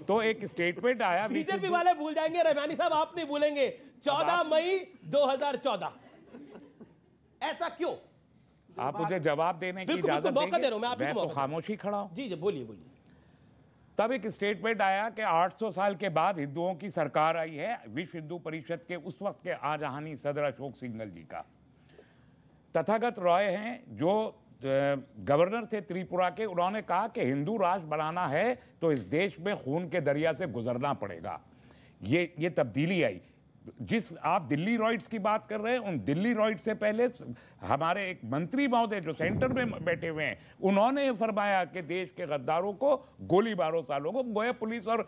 तो एक स्टेटमेंट आया, बीजेपी वाले भूल जाएंगे, रहमानी साहब आप नहीं भूलेंगे, 14 मई 2014। ऐसा क्यों? आप मुझे जवाब देने की इजाजत देंगे? मैं तो खामोशी खड़ा हूं। जी बोलिए। तब एक स्टेटमेंट आया कि 800 साल के बाद हिंदुओं की सरकार आई है, विश्व हिंदू परिषद के उस वक्त के आजहानी सदर अशोक सिंघल जी का। तथागत रॉय हैं जो गवर्नर थे त्रिपुरा के, उन्होंने कहा कि हिंदू राष्ट्र बनाना है तो इस देश में खून के दरिया से गुजरना पड़ेगा। ये तब्दीली आई। जिस आप दिल्ली रॉइड्स की बात कर रहे हैं, उन दिल्ली रॉइड से पहले हमारे एक मंत्री महोदय जो सेंटर में बैठे हुए हैं, उन्होंने ये फरमाया कि देश के गद्दारों को गोली मारो सालों को। गोया पुलिस और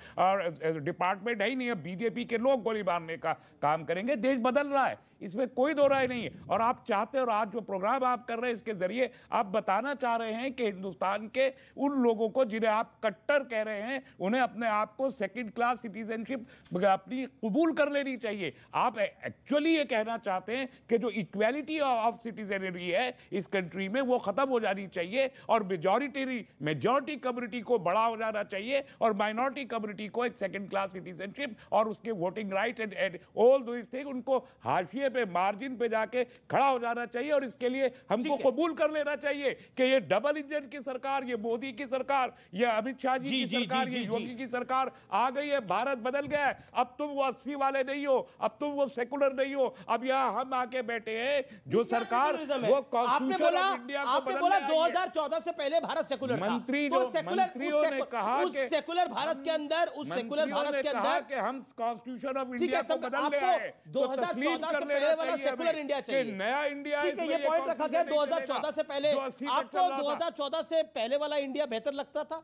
डिपार्टमेंट है ही नहीं, अब बीजेपी के लोग गोली मारने का काम करेंगे। देश बदल रहा है, इसमें कोई दो राय नहीं है। और आप चाहते, और आज जो प्रोग्राम आप कर रहे हैं इसके जरिए आप बताना चाह रहे हैं कि हिंदुस्तान के उन लोगों को जिन्हें आप कट्टर कह रहे हैं, उन्हें अपने आप को सेकंड क्लास सिटीजनशिप अपनी कबूल कर लेनी चाहिए। आप एक्चुअली ये कहना चाहते हैं कि जो इक्वालिटी ऑफ सिटीजनरी है इस कंट्री में वो खत्म हो जानी चाहिए, और मेजॉरिटी कम्युनिटी को बड़ा हो जाना चाहिए, और माइनॉरिटी कम्युनिटी को एक सेकंड क्लास सिटीजनशिप और उसके voting right and all those thing उनको हाशिए रास्ते पे, मार्जिन पे जाके खड़ा हो जाना चाहिए और इसके लिए हमको कबूल कर लेना चाहिए कि ये डबल इंजन की सरकार, ये मोदी की सरकार, ये अमित शाह जी की सरकार, ये योगी की सरकार आ गई है, भारत बदल गया है। अब तुम वो 80 वाले नहीं हो, अब तुम वो सेकुलर नहीं हो, अब यहाँ हम आके बैठे हैं जो सरकार वो कॉन्स्टिट्यूशन ऑफ इंडिया को बदल बोला 2014 से पहले भारत सेकुलर था। मंत्रियों ने कहा कि सेकुलर भारत के अंदर, उस सेकुलर भारत के अंदर कि हम कॉन्स्टिट्यूशन ऑफ इंडिया को बदल ले आए, 2014 से पहले वाला सेकुलर इंडिया चाहिए, नया इंडिया। ये पॉइंट रखा गया 2014 से पहले। आपको 2014 से पहले वाला इंडिया बेहतर लगता था?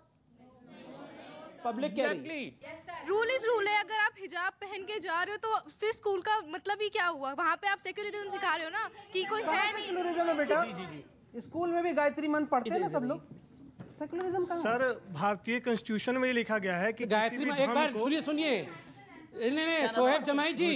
पब्लिक कह रही रूल इज रूल है। अगर आप हिजाब पहन के जा रहे हो तो फिर स्कूल का मतलब ही क्या हुआ? वहाँ पे आप सेक्युलरिज्म सिखा रहे हो ना कि कोई है नहीं। सेक्युलरिज्म है बेटा, स्कूल में भी गायत्री मंत्र पढ़ते हैं ना सब लोग। सेक्युलरिज्म का सर भारतीय कॉन्स्टिट्यूशन में लिखा गया है कि गायत्री मंत्र, एक बार सुनिए नहीं सोहेब जमाई जी,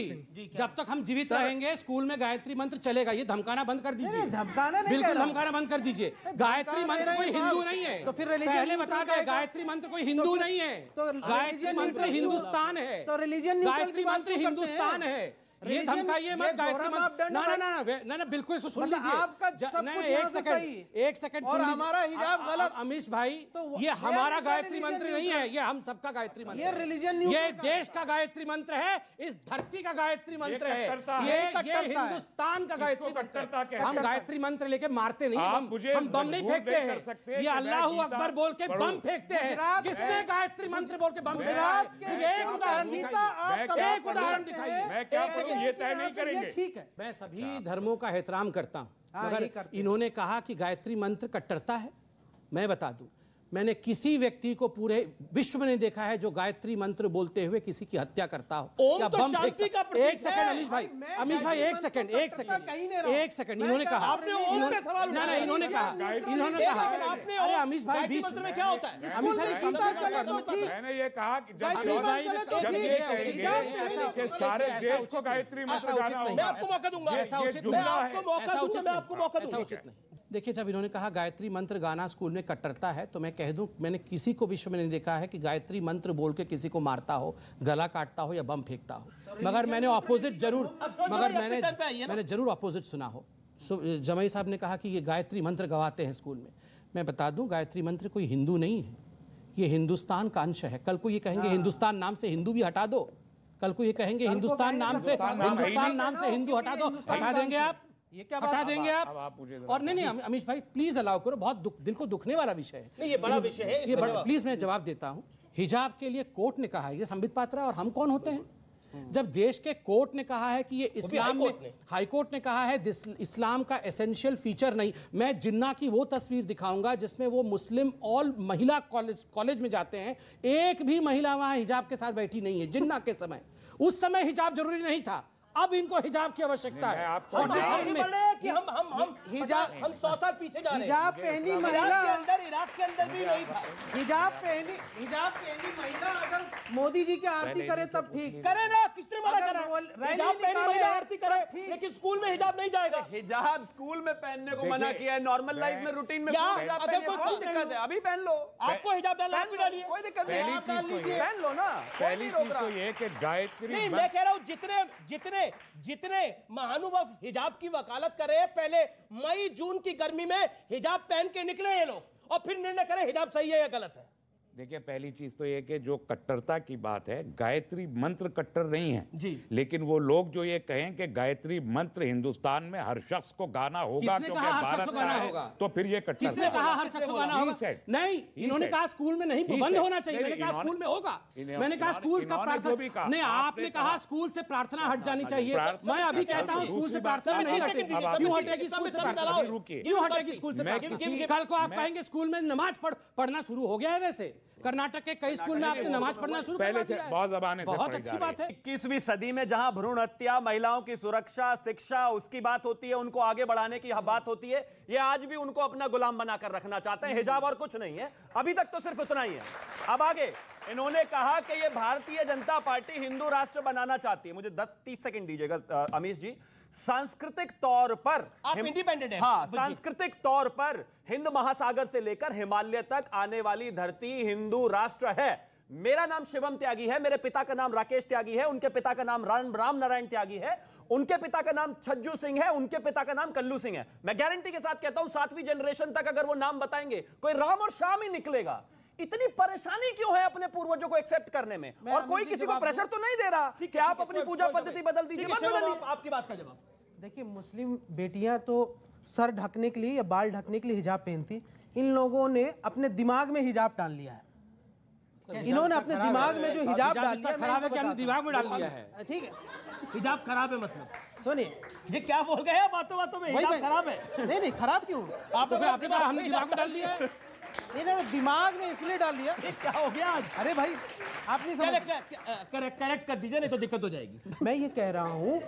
जब तक हम जीवित रहेंगे स्कूल में गायत्री मंत्र चलेगा। ये धमकाना बंद कर दीजिए। धमकाना नहीं, बिल्कुल धमकाना बंद कर दीजिए। गायत्री मंत्र कोई हिंदू नहीं है, तो फिर पहले बता दें, गायत्री मंत्र कोई हिंदू नहीं है, गायत्री मंत्र हिंदुस्तान है, तो रिलीजन गायत्री मंत्र हिंदुस्तान है। ये धमकाइए मत गायत्री मंत्र। ना बिल्कुल इसको सुन लीजिए। एक सेकंड और हमारा हिजाब गलत। अमीश भाई, ये हमारा गायत्री मंत्र नहीं है, ये हम सबका गायत्री मंत्र, ये रिलीजन, ये देश का गायत्री मंत्र है, इस धरती का गायत्री मंत्र है, ये हिंदुस्तान का गायत्री मंत्र। हम गायत्री मंत्र लेके मारते नहीं, हम बम नहीं फेंकते हैं। ये अल्लाह अकबर बोल के बम फेंकते हैं। किसने गायत्री मंत्र बोल के बम फेंका? एक उदाहरण दिखाइए। ये तय नहीं करेंगे। ठीक है, मैं सभी धर्मों का एहतराम करता हूं, मगर इन्होंने कहा कि गायत्री मंत्र कट्टरता है। मैं बता दूं, मैंने किसी व्यक्ति को पूरे विश्व में नहीं देखा है जो गायत्री मंत्र बोलते हुए किसी की हत्या करता हो या बम फेंकता हो। एक सेकंड अमीश भाई, एक सेकंड इन्होंने कहा, इन्होंने कहा, अरे अमीश भाई बीच में क्या होता है? अमीश भाई मैंने ये कहा कि सारे देश को गायत्री मंत्र गाना होगा। मैं आपको मौका दूंगा, ऐसा उचित नहीं। देखिए, जब इन्होंने कहा गायत्री मंत्र गाना स्कूल में कट्टरता है, तो मैं कह दूं, मैंने किसी को विश्व में नहीं देखा है कि गायत्री मंत्र बोल के किसी को मारता हो, गला काटता हो या बम फेंकता हो। मगर मैंने ऑपोजिट जरूर, मैंने जरूर ऑपोजिट सुना हो। जमाई साहब ने कहा कि ये गायत्री मंत्र गवाते हैं स्कूल में। मैं बता दूं, गायत्री मंत्र कोई हिंदू नहीं है, ये हिंदुस्तान का अंश है। कल को ये कहेंगे हिंदुस्तान नाम से हिंदू भी हटा दो, कल को ये कहेंगे हिंदुस्तान नाम से हिंदू हटा दो। हटा देंगे आप? ये क्या हटा देंगे आप? और नहीं अमीश भाई प्लीज अलाउ करो, बहुत दिल को दुखने वाला विषय है। नहीं, ये बड़ा विषय है, ये बड़ा, प्लीज मैं जवाब देता हूं। हिजाब के लिए कोर्ट ने कहा है, ये संबित पात्रा और हम कौन होते हैं? जब देश के कोर्ट ने कहा है कि ये इस्लाम में, हाई कोर्ट ने कहा है इस्लाम का एसेंशियल फीचर नहीं। मैं जिन्ना की वो तस्वीर दिखाऊंगा जिसमें वो मुस्लिम ऑल महिला कॉलेज में जाते हैं, एक भी महिला वहां हिजाब के साथ बैठी नहीं है जिन्ना के समय। उस समय हिजाब जरूरी नहीं था, अब इनको हिजाब की आवश्यकता है। और कि हम हिजाब, हम 100 साल पीछे जा रहे हैं। हिजाब पहनी महिला के अंदर, इराक के अंदर भी नहीं था। हिजाब पहनी महिला अगर मोदी जी की आरती करे तब ठीक करे ना, किसने मना करा? हिजाब पहनी महिला आरती करे, लेकिन स्कूल में हिजाब नहीं जाएगा। हिजाब स्कूल में पहनने को मना किया है, नॉर्मल लाइफ में रूटीन में अगर कोई दिक्कत है अभी पहन लो। आपको हिजाब डालना है, डालिए, कोई दिक्कत नहीं, पहन लो ना। पहली चीज तो ये कि गायत्री, नहीं मैं कह रहा हूं जितने महानुभाव हिजाब की वकालत करे, पहले मई जून की गर्मी में हिजाब पहन के निकले ये लोग और फिर निर्णय करें हिजाब सही है या गलत है। देखिए, पहली चीज तो ये कि जो कट्टरता की बात है, गायत्री मंत्र कट्टर नहीं है जी, लेकिन वो लोग जो ये कहें कि गायत्री मंत्र हिंदुस्तान में हर शख्स को गाना होगा क्योंकि भारत का है, तो फिर ये कट्टर। किसने कहा हर शख्स को गाना होगा? नहीं, इन्होंने कहा स्कूल में नहीं, बंद होना चाहिए। मैंने कहा स्कूल में होगा, मैंने कहा स्कूल का प्रार्थना नहीं, आपने कहा स्कूल से प्रार्थना हट जानी चाहिए। मैं अभी कहता हूँ स्कूल से प्रार्थना नहीं हटेगी। क्यों हटेगी स्कूल से प्रार्थना? क्यों हटेगी स्कूल से प्रार्थना? कल को आप कहेंगे स्कूल में नमाज पढ़ना शुरू हो गया है। वैसे कर्नाटक के कई स्कूल में आपने नमाज पढ़ना शुरू कर दिया है, बहुत जमाने से, बहुत अच्छी बात है। 21वीं सदी में जहां भ्रूण हत्या, महिलाओं की सुरक्षा, शिक्षा उसकी बात होती है, उनको आगे बढ़ाने की बात होती है, ये आज भी उनको अपना गुलाम बनाकर रखना चाहते हैं। हिजाब और कुछ नहीं है, अभी तक तो सिर्फ उतना ही है। अब आगे इन्होंने कहा कि ये भारतीय जनता पार्टी हिंदू राष्ट्र बनाना चाहती है। मुझे 10-30 सेकंड दीजिएगा अमीश जी। सांस्कृतिक तौर पर आप इंडिपेंडेंट हैं। हाँ, सांस्कृतिक तौर पर हिंद महासागर से लेकर हिमालय तक आने वाली धरती हिंदू राष्ट्र है। मेरा नाम शिवम त्यागी है, मेरे पिता का नाम राकेश त्यागी है, उनके पिता का नाम राम नारायण त्यागी है। उनके पिता का नाम छज्जू सिंह है, उनके पिता का नाम कल्लू सिंह है। मैं गारंटी के साथ कहता हूं 7वीं जनरेशन तक अगर वो नाम बताएंगे कोई राम और श्याम ही निकलेगा। इतनी परेशानी क्यों है अपने पूर्वजों को एक्सेप्ट करने में? और कोई किसी को प्रेशर तो नहीं दे रहा कि आप अपनी पूजा पद्धति बदल दीजिए। आपकी बात का जवाब। देखिए, मुस्लिम बेटियां तो सर ढकने के लिए या बाल ढकने के लिए हिजाब पहनती, इन लोगों ने अपने दिमाग में हिजाब डाल लिया है। इन्होंने अपने दिमाग में जो हिजाब डाल लिया, खराब है कि हमने दिमाग में डाल लिया है। ठीक है, हिजाब खराब है मतलब सुनिए, ये क्या बोल गए बातों में? हिजाब खराब है? नहीं खराब क्यों? आपने हमने दिमाग में डाल लिया है। इन्होंने दिमाग में इसलिए डाल लिया। क्या हो गया आज? अरे भाई, आप नहीं समझ। करेक्ट कर दीजिए, नहीं तो दिक्कत हो जाएगी। मैं ये कह रहा हूँ,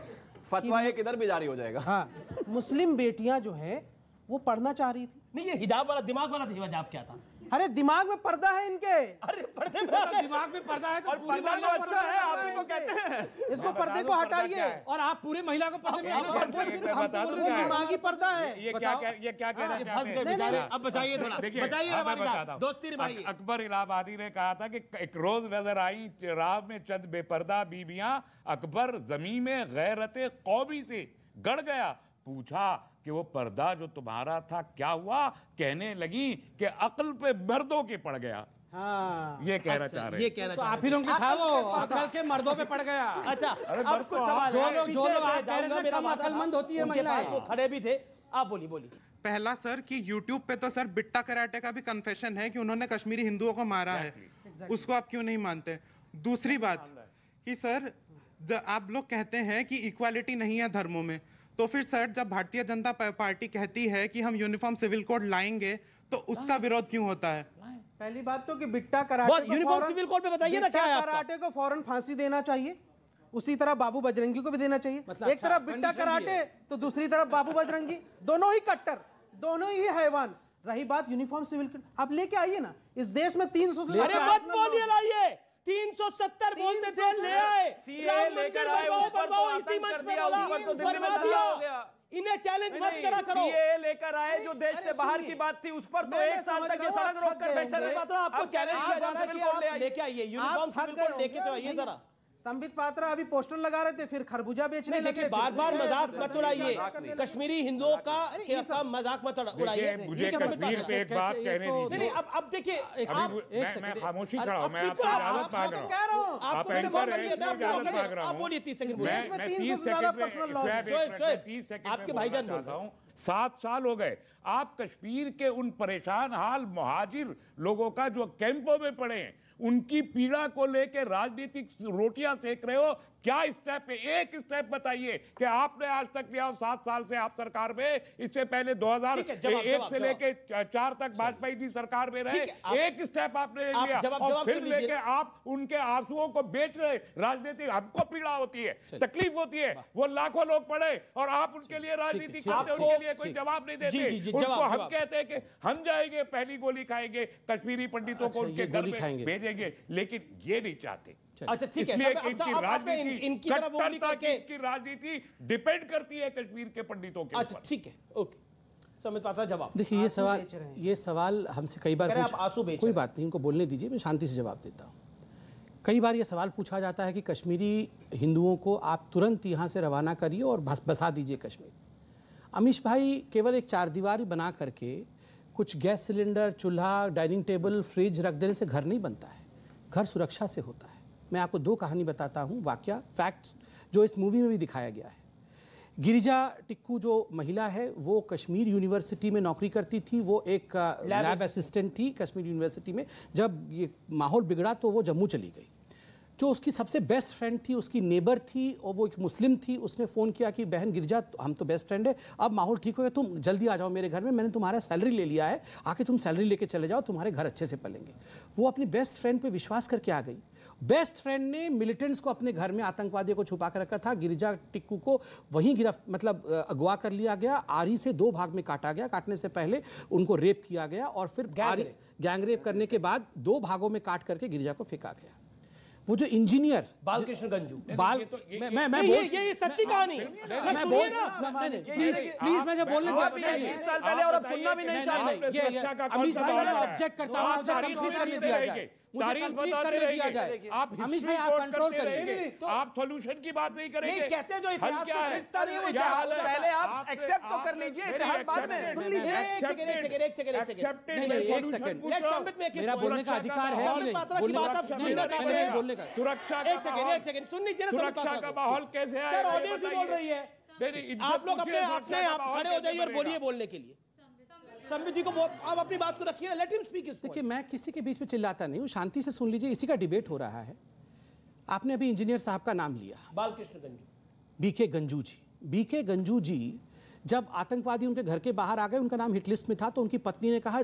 फतवा एक इधर भी जारी हो जाएगा। हाँ, मुस्लिम बेटियां जो है वो पढ़ना चाह रही थी। नहीं, ये हिजाब वाला दिमाग वाला हिजाब क्या था? अरे दिमाग में पर्दा है इनके। अरे पर्दे में दिमाग में पर्दा है तो पूरी पर्दा तो अच्छा है, आप ही को कहते हैं। इसको पर्दे को हटाइए और आप पूरे महिला को पर्दे में आना चाहते हैं। दिमागी पर्दा है। ये क्या कहना चाहते हैं? अब बताइए थोड़ा, बताइए हमारे साथ दोस्ती निभाइए। अकबर इलाहाबादी ने कहा था कि एक रोज नजर आई राह में चंद बेपर्दा बीबियां, अकबर जमीन में गैरते कौमी से गड़ गया। पूछा कि वो पर्दा जो तुम्हारा था क्या हुआ? कहने लगी कि अक्ल पे मर्दों के पड़ गया। हाँ, ये कहना चाह रहे हैं। तो आप ही लोगों की था वो, अकल के मर्दों पे पड़ गया। अच्छा, अब कुछ सवाल जो लोग आप कह रहे थे कम अकलमंद होती है महिलाएं, वो खड़े भी थे। आप बोलिए। पहला सर कि YouTube पे तो सर बिट्टा कराटे का भी कन्फेशन है कि उन्होंने कश्मीरी हिंदुओं को मारा है, उसको आप क्यों नहीं मानते? दूसरी बात कि सर आप लोग कहते हैं कि इक्वालिटी नहीं है धर्मों में, तो फिर सर जब भारतीय जनता पार्टी कहती है कि हम यूनिफॉर्म सिविल कोड लाएंगे तो उसका विरोध क्यों होता है? पहली बात तो कि Bitta Karate uniform civil code पे बताइए ना क्या है आपका? कराटे को फौरन फांसी देना चाहिए, उसी तरह बाबू बजरंगी को भी देना चाहिए। एक तरफ बिट्टा कराटे तो दूसरी तरफ बाबू बजरंगी, दोनों ही कट्टर, दोनों ही हैवान। रही बात यूनिफॉर्म सिविल कोड, आप लेके आइए ना। इस देश में 300 से अरे मत बोलिए लाइए, 370 बोलते थे, ले आए। राम मंदिर बनवाओ, इसी मंच पे बोला, बनवा दिया। इन्हें चैलेंज मत करा करो। सीए लेकर आए जो देश से बाहर की बात थी, उस पर तो 1 साल तक ये सड़क रोककर बैठे रहे। मतलब आपको चैलेंज किया जा रहा है कि आप लेके आइए यूनिफॉर्म सिविल कोड, लेके तो आइए जरा। संबित पात्रा अभी पोस्टर लगा रहे थे, फिर खरबूजा बेचने लगे। बार मजाक मत उड़ाइए, कश्मीरी हिंदुओं का मजाक मत उड़ाइए। मुझे कश्मीर पे एक बात कहने दीजिए। नहीं, अब देखिए, मैं खामोशी खड़ा हूं, मैं आपसे इजाजत मांग रहा हूं। आप एंकर हैं, इसलिए इजाजत मांग रहा हूं। आप बोलिए 30 सेकंड। मैं 30 सेकंड आपके भाईजान चाहता हूं। 7 साल हो गए आप कश्मीर के उन परेशान हाल मुहाजिर लोगों का जो कैंपों में पड़े हैं, उनकी पीड़ा को लेकर राजनीतिक रोटियां सेक रहे हो। क्या स्टेप है? एक स्टेप बताइए कि आपने आज तक लिया हो। 7 साल से आप सरकार में, इससे पहले 2001 से लेके 4 तक वाजपेयी जी सरकार में रहे। एक स्टेप आपने लिया और फिर लेके आप उनके आंसुओं को बेच रहे। राजनीति, हमको पीड़ा होती है, तकलीफ होती है, वो लाखों लोग पड़े और आप उनके लिए राजनीति करते, उनके लिए कोई जवाब नहीं देते। उनको हम कहते हैं कि हम जाएंगे, पहली गोली खाएंगे, कश्मीरी पंडितों को उनके घर में भेजेंगे, लेकिन ये नहीं चाहते। अच्छा ठीक है, इनकी राजनीति डिपेंड करती है कश्मीर के पंडितों के। अच्छा ठीक है, ओके। संबित पात्रा जवाब देखिए, ये सवाल हमसे कई बार कोई बात नहीं, इनको बोलने दीजिए, मैं शांति से जवाब देता हूँ। कई बार ये सवाल पूछा जाता है कि कश्मीरी हिंदुओं को आप तुरंत यहाँ से रवाना करिए और बसा दीजिए कश्मीर। अमीश भाई, केवल एक चारदीवारी बना करके कुछ गैस सिलेंडर, चूल्हा, डाइनिंग टेबल, फ्रिज रख देने से घर नहीं बनता है। घर सुरक्षा से होता है। मैं आपको 2 कहानी बताता हूँ, वाकया, फैक्ट्स, जो इस मूवी में भी दिखाया गया है। गिरिजा टिक्कू जो महिला है, वो कश्मीर यूनिवर्सिटी में नौकरी करती थी। वो एक लैब असिस्टेंट थी कश्मीर यूनिवर्सिटी में। जब ये माहौल बिगड़ा तो वो जम्मू चली गई। जो उसकी सबसे बेस्ट फ्रेंड थी, उसकी नेबर थी, और वो एक मुस्लिम थी। उसने फ़ोन किया कि बहन गिरजा, हम तो बेस्ट फ्रेंड है, अब माहौल ठीक हो गया, तुम जल्दी आ जाओ मेरे घर में, मैंने तुम्हारा सैलरी ले लिया है, आके तुम सैलरी लेके चले जाओ, तुम्हारे घर अच्छे से पलेंगे। वो अपनी बेस्ट फ्रेंड पे विश्वास करके आ गई। बेस्ट फ्रेंड ने मिलिटेंट्स को अपने घर में, आतंकवादियों को छुपा कर रखा था। गिरिजा टिक्कू को वहीं अगवा कर लिया गया, आरी से 2 भाग में काटा गया। काटने से पहले उनको रेप किया गया और फिर गैंग रेप करने के बाद 2 भागों में काट करके गिरिजा को फेंका गया। वो जो इंजीनियर बालकृष्ण गंजू, ये सच्ची कहानी, प्लीज मैं जब बोलने साल पहले और अब सुनना भी नहीं चाहते। ऑब्जेक्ट करता हूं, मुझे कंप्लीट करने दिया जाए। मुझे तारीख कंप्लीट बताते करने दिया जाए। रहेंगे, आप अमीश हिस्ट्री भाई आप कोट कंट्रोल करते करिए। रहेंगे, आप सॉल्यूशन की बात नहीं करेंगे। नहीं कहते हैं जो इतिहास हल क्या से है? सीखता नहीं है, वो क्या इतिहास हाल है? पहले आप एक्सेप्ट तो कर लीजिए, इतिहास बाद में सुन लीजिए। एक सेकंड बोलने का अधिकार है, बोलने का सुरक्षा सुन लीजिए ना, सुरक्षा का माहौल कैसे है? सर ऑडियंस भी बोल रही है, आप लोग अपने आप खड़े हो जाइए और बोलिए बोलने के लिए। संबित जी को आप अपनी बात को रखिए, लेट हिम स्पीक। देखिए मैं किसी के बीच में चिल्लाता नहीं हूँ, शांति से सुन लीजिए, इसी का डिबेट हो रहा है। आपने अभी इंजीनियर साहब का नाम लिया, बालकृष्ण गंजू, बीके गंजू जी। बीके गंजू जी जब आतंकवादी उनके घर के बाहर आ गए, उनका नाम हिट लिस्ट में था, तो उनकी पत्नी ने कहा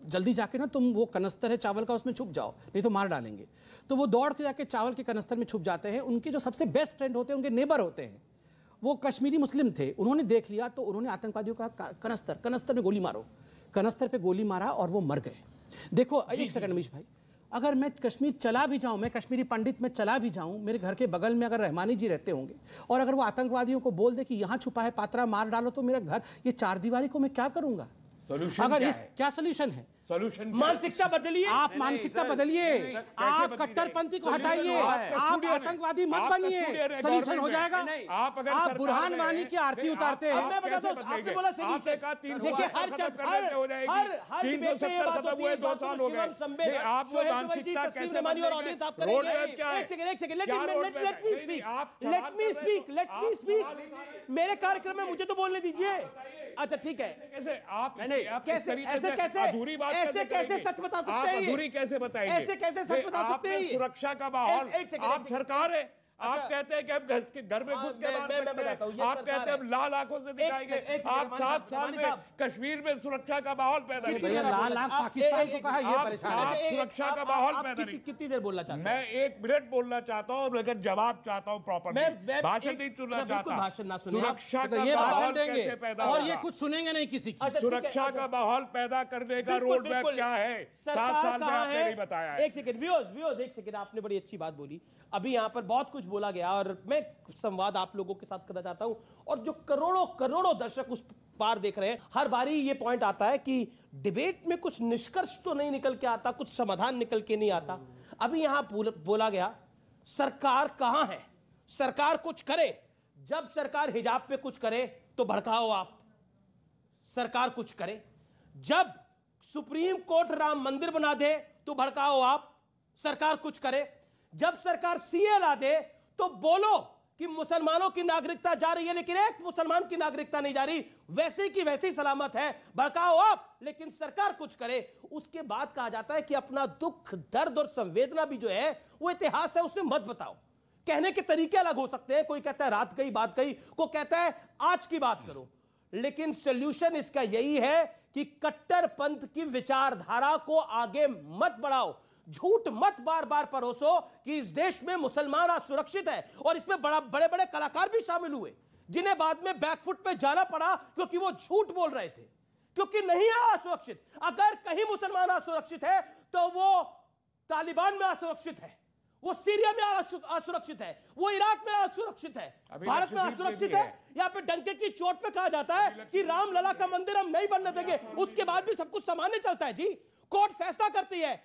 जल्दी जाके ना तुम वो कनस्तर है चावल का उसमें छुप जाओ, नहीं तो मार डालेंगे। तो वो दौड़ के जाके चावल के कनस्तर में छुप जाते हैं। उनके जो सबसे बेस्ट फ्रेंड होते हैं, उनके नेबर होते हैं, वो कश्मीरी मुस्लिम थे। उन्होंने देख लिया तो उन्होंने आतंकवादियों का कनस्तर में गोली मारो, कनस्तर पे गोली मारा और वो मर गए। देखो एक सेकंड अमीश भाई, अगर मैं कश्मीर चला भी जाऊं, मैं कश्मीरी पंडित में चला भी जाऊं, मेरे घर के बगल में अगर रहमानी जी रहते होंगे और अगर वो आतंकवादियों को बोल दे कि यहां छुपा है पात्रा मार डालो, तो मेरा घर ये चारदीवारी को मैं क्या करूंगा? अगर इस क्या सोल्यूशन है? सोल्यूशन मानसिकता बदलिए, आप मानसिकता बदलिए, आप कट्टरपंथी को हटाइए, आप आतंकवादी मत बनिए, सोल्यूशन हो जाएगा। आप बुरहान वानी की आरती उतारते हैं। मैं बताता हूं, आपने बोला सोल्यूशन। देखिए हर डिबेट में ये बात होती है, शिवम संबेद, शोएब अवैधी, तस्लीम रहमानी और ऑडियंस आप करेंगे। एक सेकंड, लेट मी स्पीक। मेरे कार्यक्रम में मुझे तो बोलने दीजिए। अच्छा ठीक है, कैसे आप ऐसे कैसे सच बता सकते हैं? अधूरी कैसे बताएंगे? ऐसे कैसे सच बता सकते हैं? सुरक्षा का माहौल, आप सरकार है, आप कहते हैं कि हम घर में घुस के आप कहते हैं हम लाल आंखों से दिखाएंगे। आप 7 साल में कश्मीर में सुरक्षा का माहौल पैदा किया, लाल आंख पाकिस्तान को कहा ये परेशान है। सुरक्षा का माहौल पैदा नहीं। कितनी देर बोलना चाहते हैं? मैं 1 मिनट बोलना चाहता हूँ, लेकिन जवाब चाहता हूँ प्रॉपर, भाषण नहीं सुनना चाहता। भाषण ना सुनिए, सुरक्षा का ये भाषण माहौल देंगे कैसे पैदा और होगा? ये कुछ सुनेंगे नहीं किसी की। सुरक्षा का माहौल पैदा करने का रोड मैप क्या है? 7 साल में आपने नहीं बताया है। एक सेकंड व्यूअर्स, एक सेकंड, आपने बड़ी अच्छी बात बोली। अभी यहाँ पर बहुत कुछ बोला गया और मैं संवाद आप लोगों के साथ करना चाहता हूं। और जो करोड़ों दर्शक उस पार देख रहे हैं, हर बारी ये पॉइंट आता है कि डिबेट में कुछ निष्कर्ष तो नहीं निकल के आता, कुछ समाधान निकल के नहीं आता। अभी यहां बोला गया सरकार कहां है, सरकार कुछ करे। जब सरकार हिजाब पे कुछ करे तो भड़काओ आप, सरकार कुछ करे। जब सुप्रीम कोर्ट राम मंदिर बना दे तो भड़काओ आप, सरकार कुछ करे। जब सरकार सीए ला दे तो बोलो कि मुसलमानों की नागरिकता जा रही है, लेकिन एक मुसलमान की नागरिकता नहीं जा रही, वैसे की वैसी सलामत है, भड़काओ आप, लेकिन सरकार कुछ करे। उसके बाद कहा जाता है कि अपना दुख, दर्द और संवेदना भी जो है वो इतिहास है, उससे मत बताओ। कहने के तरीके अलग हो सकते हैं, कोई कहता है रात गई बात गई, कोई कहता है आज की बात करो, लेकिन सोल्यूशन इसका यही है कि कट्टरपंथ की विचारधारा को आगे मत बढ़ाओ। झूठ मत बार बार परोसो कि इस देश में मुसलमान आज सुरक्षित है, और इसमें बड़े बड़े कलाकार भी शामिल हुए जिन्हें बाद में बैकफुट पे जाना पड़ा क्योंकि वो झूठ बोल रहे थे, क्योंकि नहीं है असुरक्षित। अगर कहीं मुसलमान असुरक्षित है तो वो तालिबान में असुरक्षित है, वो सीरिया में असुरक्षित है, वो इराक में असुरक्षित है, भारत में असुरक्षित है। यहाँ पे डंके की चोट पे कहा जाता है कि रामलला का मंदिर हम नहीं बनने देंगे, उसके बाद भी सब कुछ सामान्य चलता है जी। कोर्ट फैसला करती है,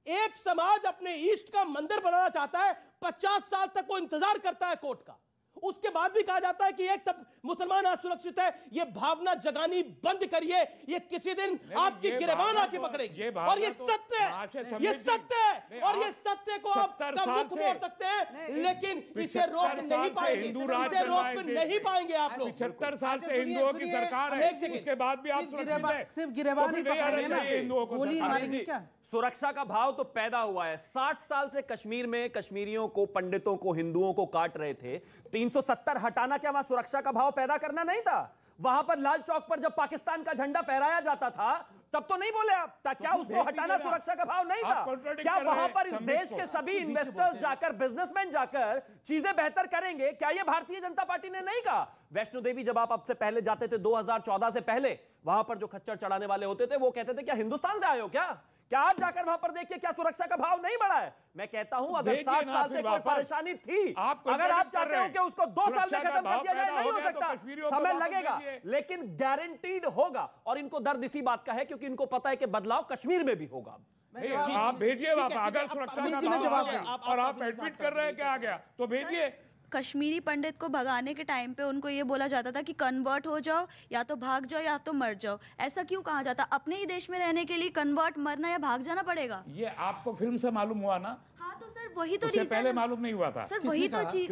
एक समाज अपने ईस्ट का मंदिर बनाना चाहता है, 50 साल तक वो इंतजार करता है कोर्ट का, उसके बाद भी कहा जाता है कि एक तब मुसलमान असुरक्षित है। ये भावना जगानी बंद करिए, ये किसी दिन आपकी गिरबान आके पकड़ेगी। और ये सत्य है, ये सत्य है, और ये सत्य को आप मुख मोड़ सकते हैं, लेकिन इसे रोक नहीं पाएंगे, इसे रोक नहीं पाएंगे आप लोग। 75 साल से हिंदुओं की सरकार है, उसके बाद भी आप सिर्फ गिरबान ही पकड़ेंगे हिंदुओं को, गोली मारेंगे क्या? सुरक्षा का भाव तो पैदा हुआ है। 60 साल से कश्मीर में कश्मीरियों को, पंडितों को, हिंदुओं को काट रहे थे। 370 हटाना क्या वहां सुरक्षा का भाव पैदा करना नहीं था? वहां पर लाल चौक पर जब पाकिस्तान का झंडा फहराया जाता था तब तो नहीं बोले आप? क्या उसको हटाना सुरक्षा का भाव नहीं था? क्या वहां पर इस देश के सभी इन्वेस्टर्स जाकर, बिजनेसमैन जाकर चीजें बेहतर करेंगे? क्या ये भारतीय जनता पार्टी ने नहीं कहा? वैष्णो देवी जब आप अब से पहले जाते थे, 2014 से पहले, वहां पर जो खच्चर चढ़ाने वाले होते थे वो कहते थे क्या हिंदुस्तान से आए हो क्या आप जाकर वहां पर देखिए क्या सुरक्षा का भाव नहीं बढ़ा है? मैं कहता हूं अगर 60 साल से कोई परेशानी थी, अगर आप चाहते हो कि उसको 2 साल में खत्म कर दिया जाए, नहीं हो सकता, समय लगेगा, लेकिन गारंटीड होगा। और इनको दर्द इसी बात का है क्योंकि इनको पता है कि बदलाव कश्मीर में भी होगा। आप भेजिए, अगर सुरक्षा का दावा और आप एडमिट कर रहे हैं क्या आ गया तो भेजिए। कश्मीरी पंडित को भगाने के टाइम पे उनको ये बोला जाता था कि कन्वर्ट हो जाओ, या तो भाग जाओ या तो मर जाओ। ऐसा क्यों कहा जाता? अपने ही देश में रहने के लिए कन्वर्ट, मरना या भाग जाना पड़ेगा? ये आपको फिल्म से मालूम हुआ ना? हाँ तो सर वही तो उससे पहले मालूम नहीं हुआ था सर, वही तो चीज।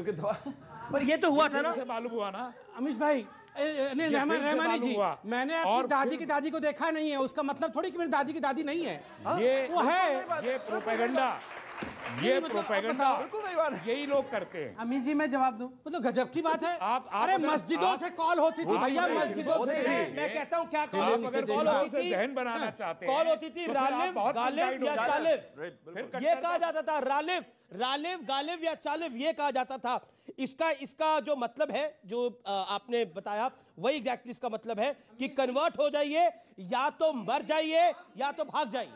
पर ये तो हुआ था ना, मालूम हुआ ना अमीश भाई। रहमानी जी, मैंने अपनी दादी की दादी को देखा नहीं है, उसका मतलब थोड़ी कि मेरी दादी की दादी नहीं है। वो है, ये प्रोपेगेंडा, ये प्रोपेगेंडा यही लोग करते हैं। अमीश जी मैं जवाब दूं? मतलब गजब की बात है। अरे मस्जिदों से कॉल होती थी भैया, मस्जिदों से। मैं कहता हूँ क्या कॉल होती थी, जहन बनाना चाहते हैं, कॉल होती थी रालिब, गालिब या चालिब, ये कहा जाता था। रालिब, गालिब या चालिब, ये कहा जाता था। इसका जो मतलब है, जो आपने बताया, वही एग्जैक्टली इसका मतलब है कि कन्वर्ट हो जाइए, या तो मर जाइए या तो भाग जाइए।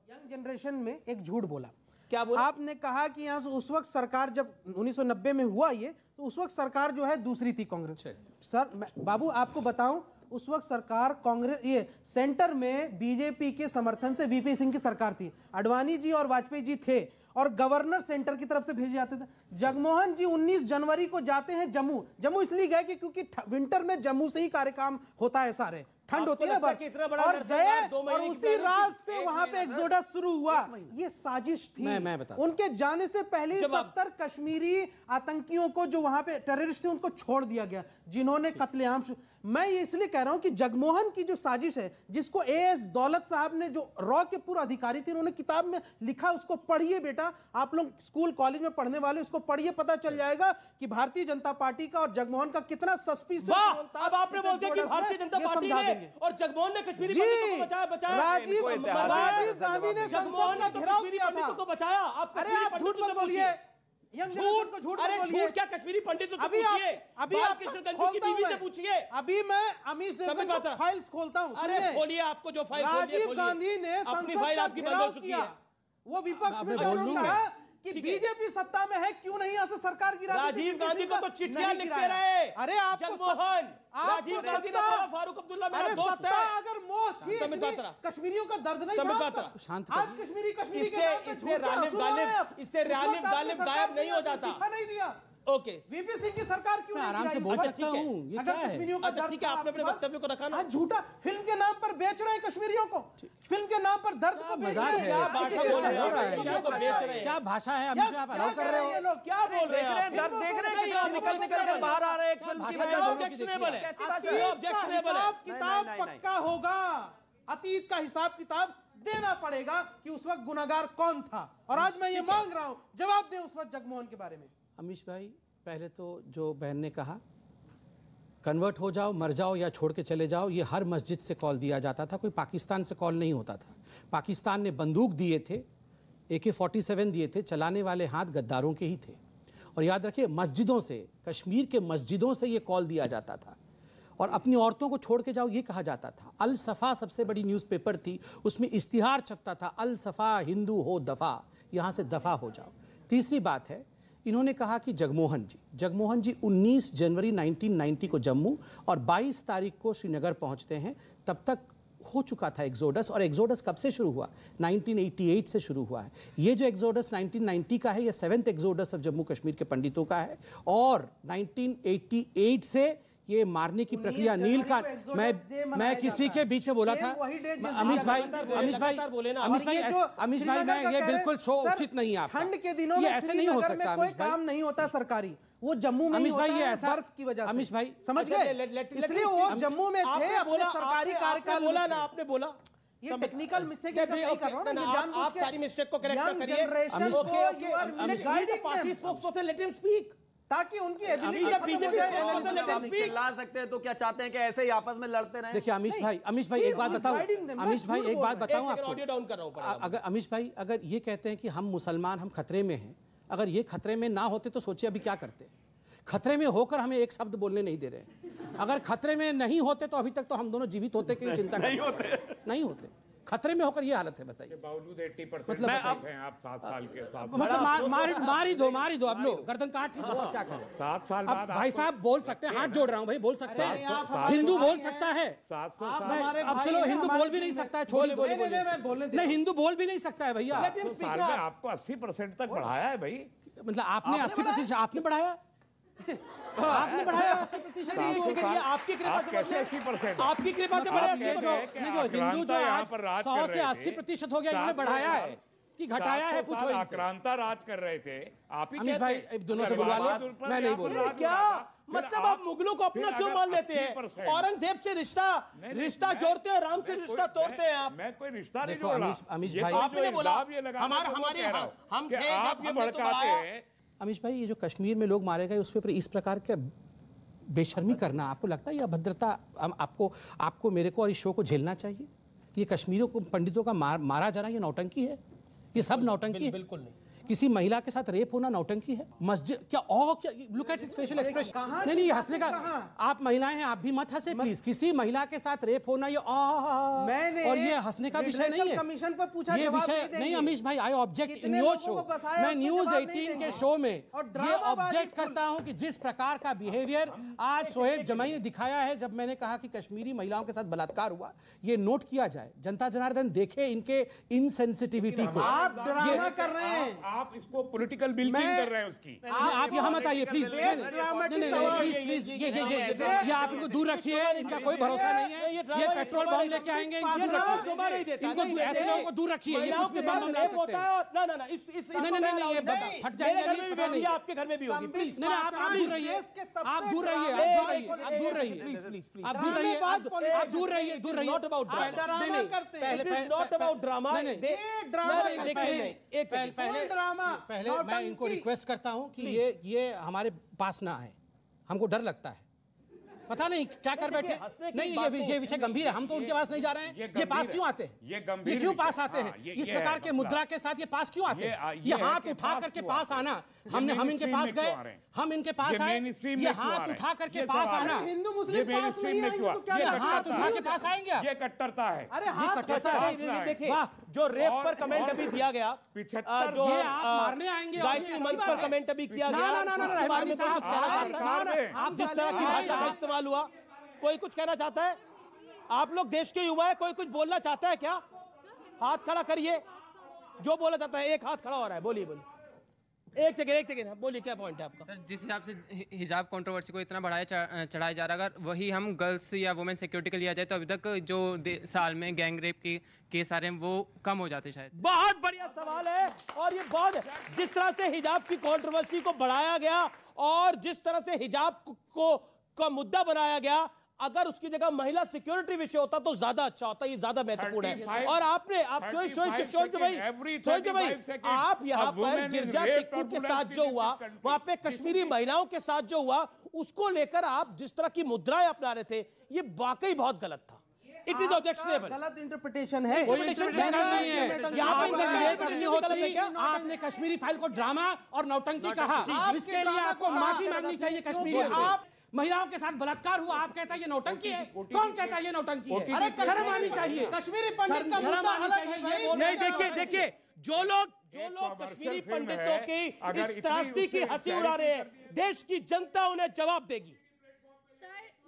यंग जनरेशन में एक झूठ बोला। क्या बोला? आपने कहा कि यहाँ से उस वक्त सरकार, जब 1990 में हुआ ये, तो उस वक्त सरकार जो है दूसरी थी, कांग्रेस। सर बाबू आपको बताऊं, उस वक्त सरकार कांग्रेस, ये सेंटर में बीजेपी के समर्थन से वीपी सिंह की सरकार थी। अडवाणी जी और वाजपेयी जी थे और गवर्नर सेंटर की तरफ से भेजे जाते थे। जगमोहन जी 19 जनवरी को जाते हैं जम्मू इसलिए गए कि क्योंकि विंटर में जम्मू से ही कार्यक्रम होता है, सारे ठंड होती है ना, और गए और उसी रात से वहां पे एक्सोडस शुरू हुआ। ये साजिश थी। मैं बता, उनके जाने से पहले 70 कश्मीरी आतंकियों को, जो वहां पे टेररिस्ट थे, उनको छोड़ दिया गया, जिन्होंने कत्लेआम। मैं ये इसलिए कह रहा हूं कि जगमोहन की जो साजिश है, जिसको एएस दौलत साहब ने, जो रॉ के पूर्व अधिकारी थे, उन्होंने किताब में लिखा, उसको पढ़िए बेटा, आप लोग स्कूल कॉलेज में पढ़ने वाले, उसको पढ़िए, पता चल जाएगा कि भारतीय जनता पार्टी का और जगमोहन का कितना सस्पिशियस रोल था। अब आपने बोल दिया कि भारतीय जनता पार्टी ने और जगमोहन ने कश्मीरी पंडितों को बचाया। राजीव गांधी ने संसद का घेराव किया था। को बचाया। आप अरे आप झूठ मत बोलिए, झूठ। अरे झूठ क्या, कश्मीरी पंडितों से पूछिए, बालकृष्ण गंजी की बीवी से पूछिए। अभी मैं अमीश देवगन की फाइल्स खोलता हूं। अरे खोलिए, आपको जो फाइल राजीव गांधी ने अपनी फाइल आपकी बंद हो चुकी है। वो विपक्ष में कहा कि बीजेपी सत्ता में है, क्यों नहीं यहाँ से सरकार गिरा? राजीव गांधी को तो चिट्ठियां लिखते रहे। अरे आपको जगमोहन, राजीव गांधी ने बोला फारूक अब्दुल्ला मेरा दोस्त है। अगर मोह थी, कश्मीरियों का दर्द नहीं था। आज कश्मीरी इससे रालिब गालिब गायब नहीं हो जाता। नहीं दिया। ओके, वीपी सिंह की सरकार क्यों आराम से बोल सकता हूं? ये क्या है? कश्मीरियों का दर्द, ठीक है, आपने अपने वक्तव्य को रखा ना। झूठा फिल्म के नाम पर बेच रहे हैं कश्मीरियों को, फिल्म के नाम पर दर्द को बेच रहे हैं। क्या भाषा बोल रहे हैं? क्या भाषा है? अभी आप अलाउ कर रहे हो? क्या बोल रहे हैं? दर्द देख रहे हैं, निकल कर बाहर आ रहे हैं। ऑब्जेक्शनेबल है, ऑब्जेक्शनेबल है। किताब पक्का होगा, अतीत का हिसाब किताब देना पड़ेगा कि उस वक्त गुनाहगार कौन था। और आज मैं ये मांग रहा हूं, जवाब दें उस वक्त जगमोहन के बारे में। अमीश भाई, पहले तो जो बहन ने कहा कन्वर्ट हो जाओ, मर जाओ या छोड़ के चले जाओ, ये हर मस्जिद से कॉल दिया जाता था, कोई पाकिस्तान से कॉल नहीं होता था। पाकिस्तान ने बंदूक दिए थे, AK-47 दिए थे, चलाने वाले हाथ गद्दारों के ही थे। और याद रखिए, मस्जिदों से, कश्मीर के मस्जिदों से ये कॉल दिया जाता था। और अपनी औरतों को छोड़ के जाओ, ये कहा जाता था। अल सफ़ा सबसे बड़ी न्यूज़पेपर थी, उसमें इश्तिहार छपता था, अल सफ़ा हिंदू हो दफ़ा, यहाँ से दफ़ा हो जाओ। तीसरी बात है, इन्होंने कहा कि जगमोहन जी 19 जनवरी 1990 को जम्मू और 22 तारीख को श्रीनगर पहुंचते हैं। तब तक हो चुका था एग्जोडस। और एग्जोडस कब से शुरू हुआ? 1988 से शुरू हुआ है। ये जो एग्जोडस 1990 का है, ये 7th exodus of Jammu Kashmir के पंडितों का है। और 1988 से ये मारने की प्रक्रिया नील का, मैं किसी के बीच में बोला था, अमीश भाई, मैं ये बिल्कुल शो उचित नहीं है। ठंड के दिनों में ऐसे नहीं हो सकता, कोई काम नहीं होता सरकारी, वो जम्मू में अमीश भाई, ये ऐसा बर्फ की वजह से। अमीश भाई समझ गए, इसलिए वो जम्मू में थे, अपने सरकारी कार्यकाल बोला ना, आपने बोला ये टेक्निकल मिस्टेक है, सही कर रहा हूं ना, आप सारी मिस्टेक को करेक्ट करिए। Party spokesperson let him speak, ताकि उनकी ला सकते हैं। तो क्या चाहते हैं कि ऐसे ही आपस में लड़ते रहें? देखिए अमीश भाई एक बात बताऊं, एक बात बताऊं आपको। ऑडियो डाउन कर रहा हूं। अगर अमीश भाई, अगर ये कहते हैं कि हम मुसलमान, हम खतरे में हैं, अगर ये खतरे में ना होते तो सोचिए अभी क्या करते। खतरे में होकर हमें एक शब्द बोलने नहीं दे रहे। अगर खतरे में नहीं होते तो अभी तक तो हम दोनों जीवित होते, की चिंता नहीं होते। खतरे में होकर ये हालत है, बताइए। बावजूद 80% मतलब आप 7 साल के साथ, मतलब मार ही दो अब लो, गर्दन काट ही दो, अब क्या करें। 7 साल अब बाद भाई साहब बोल सकते हैं, हाथ जोड़ रहा हूँ भाई, बोल सकते हैं, हिंदू बोल सकता है। अब चलो हिंदू बोल भी नहीं सकता है, छोड़िए, नहीं हिंदू बोल भी नहीं सकता है भैया। साल में आपको 80% तक बढ़ाया है भाई, मतलब आपने 80% आपने बढ़ाया, आपने बढ़ाया 80%। आपकी कृपा से 80%, आपकी कृपा से बढ़ाया। जो हिंदू जो आज 100 से 80% हो गया, इन्होंने बढ़ाया है कि घटाया है? पूछो इनसे। आक्रांता राज कर रहे थे आप ही। अमीश भाई दोनों से बुलवा लो, मैं नहीं बोल रहा। क्या मतलब आप मुगलों को अपना क्यों मान लेते हैं? औरंगजेब से रिश्ता जोड़ते हैं, राम से रिश्ता तोड़ते हैं आप। मैं कोई रिश्ता नहीं जोड़ रहा। अमीश भाई आपने बोला हमारे हम थे जब हमने तो बढ़ाया। अमीश भाई ये जो कश्मीर में लोग मारे गए उस पर इस प्रकार के बेशर्मी करना आपको लगता है या अभद्रता आपको मेरे को और इस शो को झेलना चाहिए? ये कश्मीरियों को पंडितों का मारा जाना ये नौटंकी है? ये सब नौटंकी है? बिल्कुल नहीं। किसी महिला के साथ रेप होना नौटंकी है? मस्जिद क्या look at his facial expression. नहीं हंसने का, आप महिलाएं हैं, आप भी मत हंसे प्लीज। किसी महिला के साथ रेप होना ये और ये हंसने का विषय नहीं है। कमीशन पर पूछा, ये विषय नहीं अमीश भाई, I object in your show. मैं न्यूज 18 के शो में ये ऑब्जेक्ट करता हूं कि जिस प्रकार का बिहेवियर आज शोएब जमाई ने दिखाया है, जब मैंने कहा कि कश्मीरी महिलाओं के साथ बलात्कार हुआ, ये नोट किया जाए, जनता जनार्दन देखे इनके इनसेंसिटिविटी को। आप ड्रामा कर रहे हैं, आप इसको पॉलिटिकल बिल्डिंग कर रहे हैं उसकी। आप यहाँ मत आइए प्लीज, प्लीज ये आप इनको दूर रखिए, इनका कोई भरोसा नहीं है। ये पेट्रोल बम लेके आएंगे, इनको दूर रखिए, ऐसे लोगों को दूर रखिए। ये फट जाएंगे, आपके घर में भी होगी। प्लीज नहीं आप दूर रहिए, आप दूर रहिए, आप दूर रहिए, आप दूर रहिए, आप दूर रहिए, दूर रहिए। नॉट अबाउट ड्रामा, पहले मैं इनको रिक्वेस्ट करता हूं कि ये हमारे पास ना आए, हमको डर लगता है। पता नहीं क्या कर बैठे। नहीं ये विषय गंभीर है, हम तो उनके पास नहीं जा रहे हैं। ये पास क्यों आते हैं? ये क्यों पास आते हैं? इस प्रकार के मुद्रा के साथ ये पास क्यों आते हैं? ये हाथ उठा करके पास आना, हम इनके पास गए, हम इनके पास आए, ये हाथ उठा करके पास आना। हिंदू मुस्लिम पास नहीं आएंगे तो क्या हाथ उठा के पास आएंगे? ये कट्टरता है। अरे कट्टरता है। देखिए जो रेप पर कमेंट अभी दिया गया, जो मारने आएंगे, गायत्री मंत्र पर कमेंट अभी किया गया, आप जिस तरह की भाषा का इस्तेमाल हुआ, कोई कुछ कहना चाहता है? आप लोग देश के युवा है, कोई कुछ बोलना चाहता है क्या? हाथ खड़ा करिए, जो बोलना चाहता है। एक हाथ खड़ा हो रहा है, बोलिए बोलिए। एक सेकेंड बोलिए, क्या पॉइंट है आपका? सर जिस हिसाब से हिजाब कंट्रोवर्सी को इतना बढ़ाया चढ़ाया जा रहा है, अगर वही हम गर्ल्स या वुमेन सिक्योरिटी के लिया जाए तो अभी तक जो साल में गैंग रेप की केस आ रहे हैं वो कम हो जाते शायद। बहुत बढ़िया सवाल है। और ये बहुत जिस तरह से हिजाब की कंट्रोवर्सी को बढ़ाया गया और जिस तरह से हिजाब को मुद्दा बनाया गया, अगर उसकी जगह महिला सिक्योरिटी विषय होता तो ज्यादा अच्छा होता। ये ज्यादा महत्वपूर्ण है। और आपने आप शोएब भाई आप यहाँ पर गिरजा टिक्कू के साथ जो हुआ, वहां पे कश्मीरी महिलाओं के साथ जो हुआ, उसको लेकर आप जिस तरह की मुद्राएं अपना रहे थे, ये वाकई बहुत गलत था। It is objectionable. गलत इंटरप्रिटेशन है। आपने कश्मीरी फाइल को ड्रामा और नौटंकी कहा, इसके लिए आपको माफी मांगनी चाहिए कश्मीरियों से। महिलाओं के साथ बलात्कार हुआ, आप कहता है ये नौटंकी है? कौन कहता है ये नौटंकी है? अरे शर्म आनी चाहिए। कश्मीरी पंडित का शर्म आनी चाहिए। नहीं देखिए जो लोग कश्मीरी पंडितों की इस त्रासदी की हंसी उड़ा रहे हैं, देश की जनता उन्हें जवाब देगी।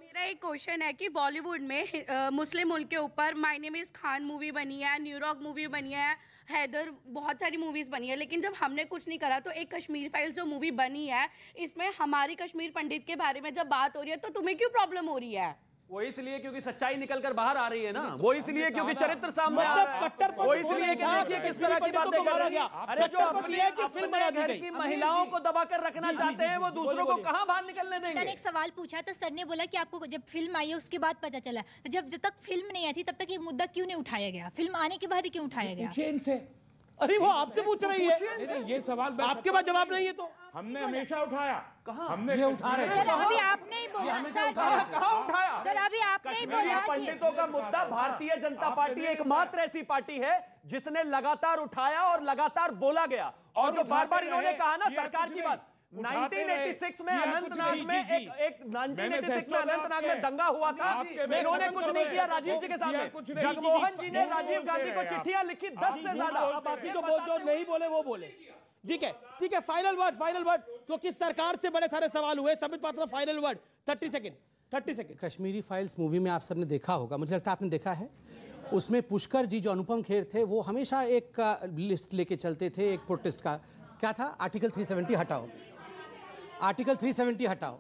मेरा एक क्वेश्चन है कि बॉलीवुड में मुस्लिम मुल्क के ऊपर my name is Khan movie बनी है, न्यूयॉर्क मूवी बनी है, हैदर, बहुत सारी मूवीज बनी है, लेकिन जब हमने कुछ नहीं करा तो एक कश्मीर फाइल जो मूवी बनी है, इसमें हमारी कश्मीर पंडित के बारे में जब बात हो रही है तो तुम्हें क्यों प्रॉब्लम हो रही है? वो इसलिए क्योंकि सच्चाई निकल कर बाहर आ रही है ना, वो इसलिए क्योंकि चरित्र सामने आ रहा है, वो इसलिए क्योंकि किस तरह की बातें कर रहे हैं। अरे जो अपने घर की महिलाओं को दबाकर रखना चाहते हैं, वो दूसरों को कहां बाहर निकलने देंगे? मैंने एक सवाल पूछा तो सर ने बोला कि आपको जब फिल्म आई है उसके बाद पता चला, जब तक फिल्म नहीं आई थी तब तक ये मुद्दा क्यों नहीं उठाया गया? फिल्म आने के बाद ही क्यों उठाया गया? अरे वो आपसे पूछ रही है, ये सवाल आपके पास जवाब नहीं है तो हमने हमेशा उठाया। कहाँ हमने ये उठा रहे सर? अभी आपने ही बोला सर, कहाँ उठाया सर? अभी आपने ही बोला कि पंडितों का मुद्दा भारतीय जनता पार्टी एकमात्र ऐसी पार्टी है जिसने लगातार उठाया और लगातार बोला गया। और जो बार बार इन्होंने कहा ना सरकार की बात, 1986 में अनंतनाग में एक 1986 में अनंतनाग में दंगा हुआ था, इन्होंने कुछ नहीं किया राजीव जी के सामने। जगमोहन जी ने राजीव गांधी को चिट्ठियां लिखी 10 से ज्यादा। बाकी को जो नहीं बोले वो बोले। ठीक है, फाइनल वर्ड, क्योंकि सरकार से बड़े सारे सवाल हुए। Sambit Patra, final word, 30 second. Kashmiri files movie में आप सबने देखा होगा, मुझे लगता है आपने देखा है। उसमें पुष्कर जी जो अनुपम खेर थे वो हमेशा एक लिस्ट लेके चलते थे, एक प्रोटेस्ट का। क्या था? आर्टिकल 370 हटाओ, आर्टिकल 370 हटाओ।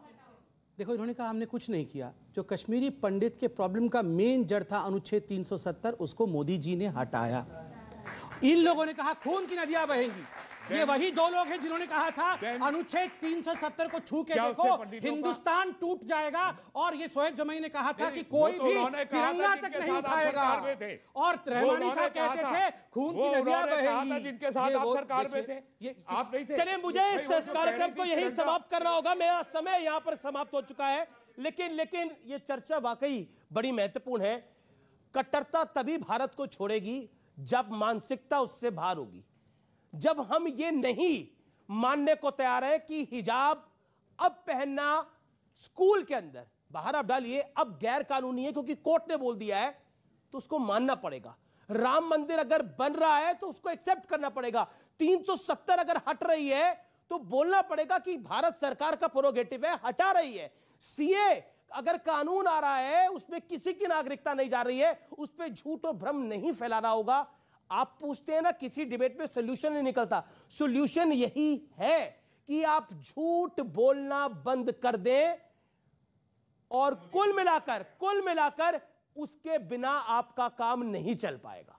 देखो, इन्होंने कहा हमने कुछ नहीं किया। जो कश्मीरी पंडित के प्रॉब्लम का मेन जड़ था अनुच्छेद 370, उसको मोदी जी ने हटाया। इन लोगों ने कहा खून की नदियां बहेंगी। ये वही दो लोग हैं जिन्होंने कहा था अनुच्छेद 370 को छू के देखो हिंदुस्तान टूट जाएगा, और ये सोहेब जमाई ने कहा था कि कोई भी तिरंगा तक नहीं उठाएगा, और रहमानी साहब कहते थे खून की नदियां बहेंगी। जिनके साथ आप सरकार में थे, आप नहीं थे। चलिए, मुझे इस कार्यक्रम को यही समाप्त करना होगा, मेरा समय यहाँ पर समाप्त हो चुका है। लेकिन ये चर्चा वाकई बड़ी महत्वपूर्ण है। कट्टरता तभी भारत को छोड़ेगी जब मानसिकता उससे बाहर होगी। जब हम ये नहीं मानने को तैयार है कि हिजाब अब पहनना स्कूल के अंदर, बाहर आप डालिए, अब गैर कानूनी है क्योंकि कोर्ट ने बोल दिया है, तो उसको मानना पड़ेगा। राम मंदिर अगर बन रहा है तो उसको एक्सेप्ट करना पड़ेगा। 370 अगर हट रही है तो बोलना पड़ेगा कि भारत सरकार का प्रोगेटिव है, हटा रही है। सीए अगर कानून आ रहा है, उसमें किसी की नागरिकता नहीं जा रही है, उस पर झूठ और भ्रम नहीं फैलाना होगा। आप पूछते हैं ना, किसी डिबेट में सॉल्यूशन नहीं निकलता। सॉल्यूशन यही है कि आप झूठ बोलना बंद कर दें, और कुल मिलाकर उसके बिना आपका काम नहीं चल पाएगा।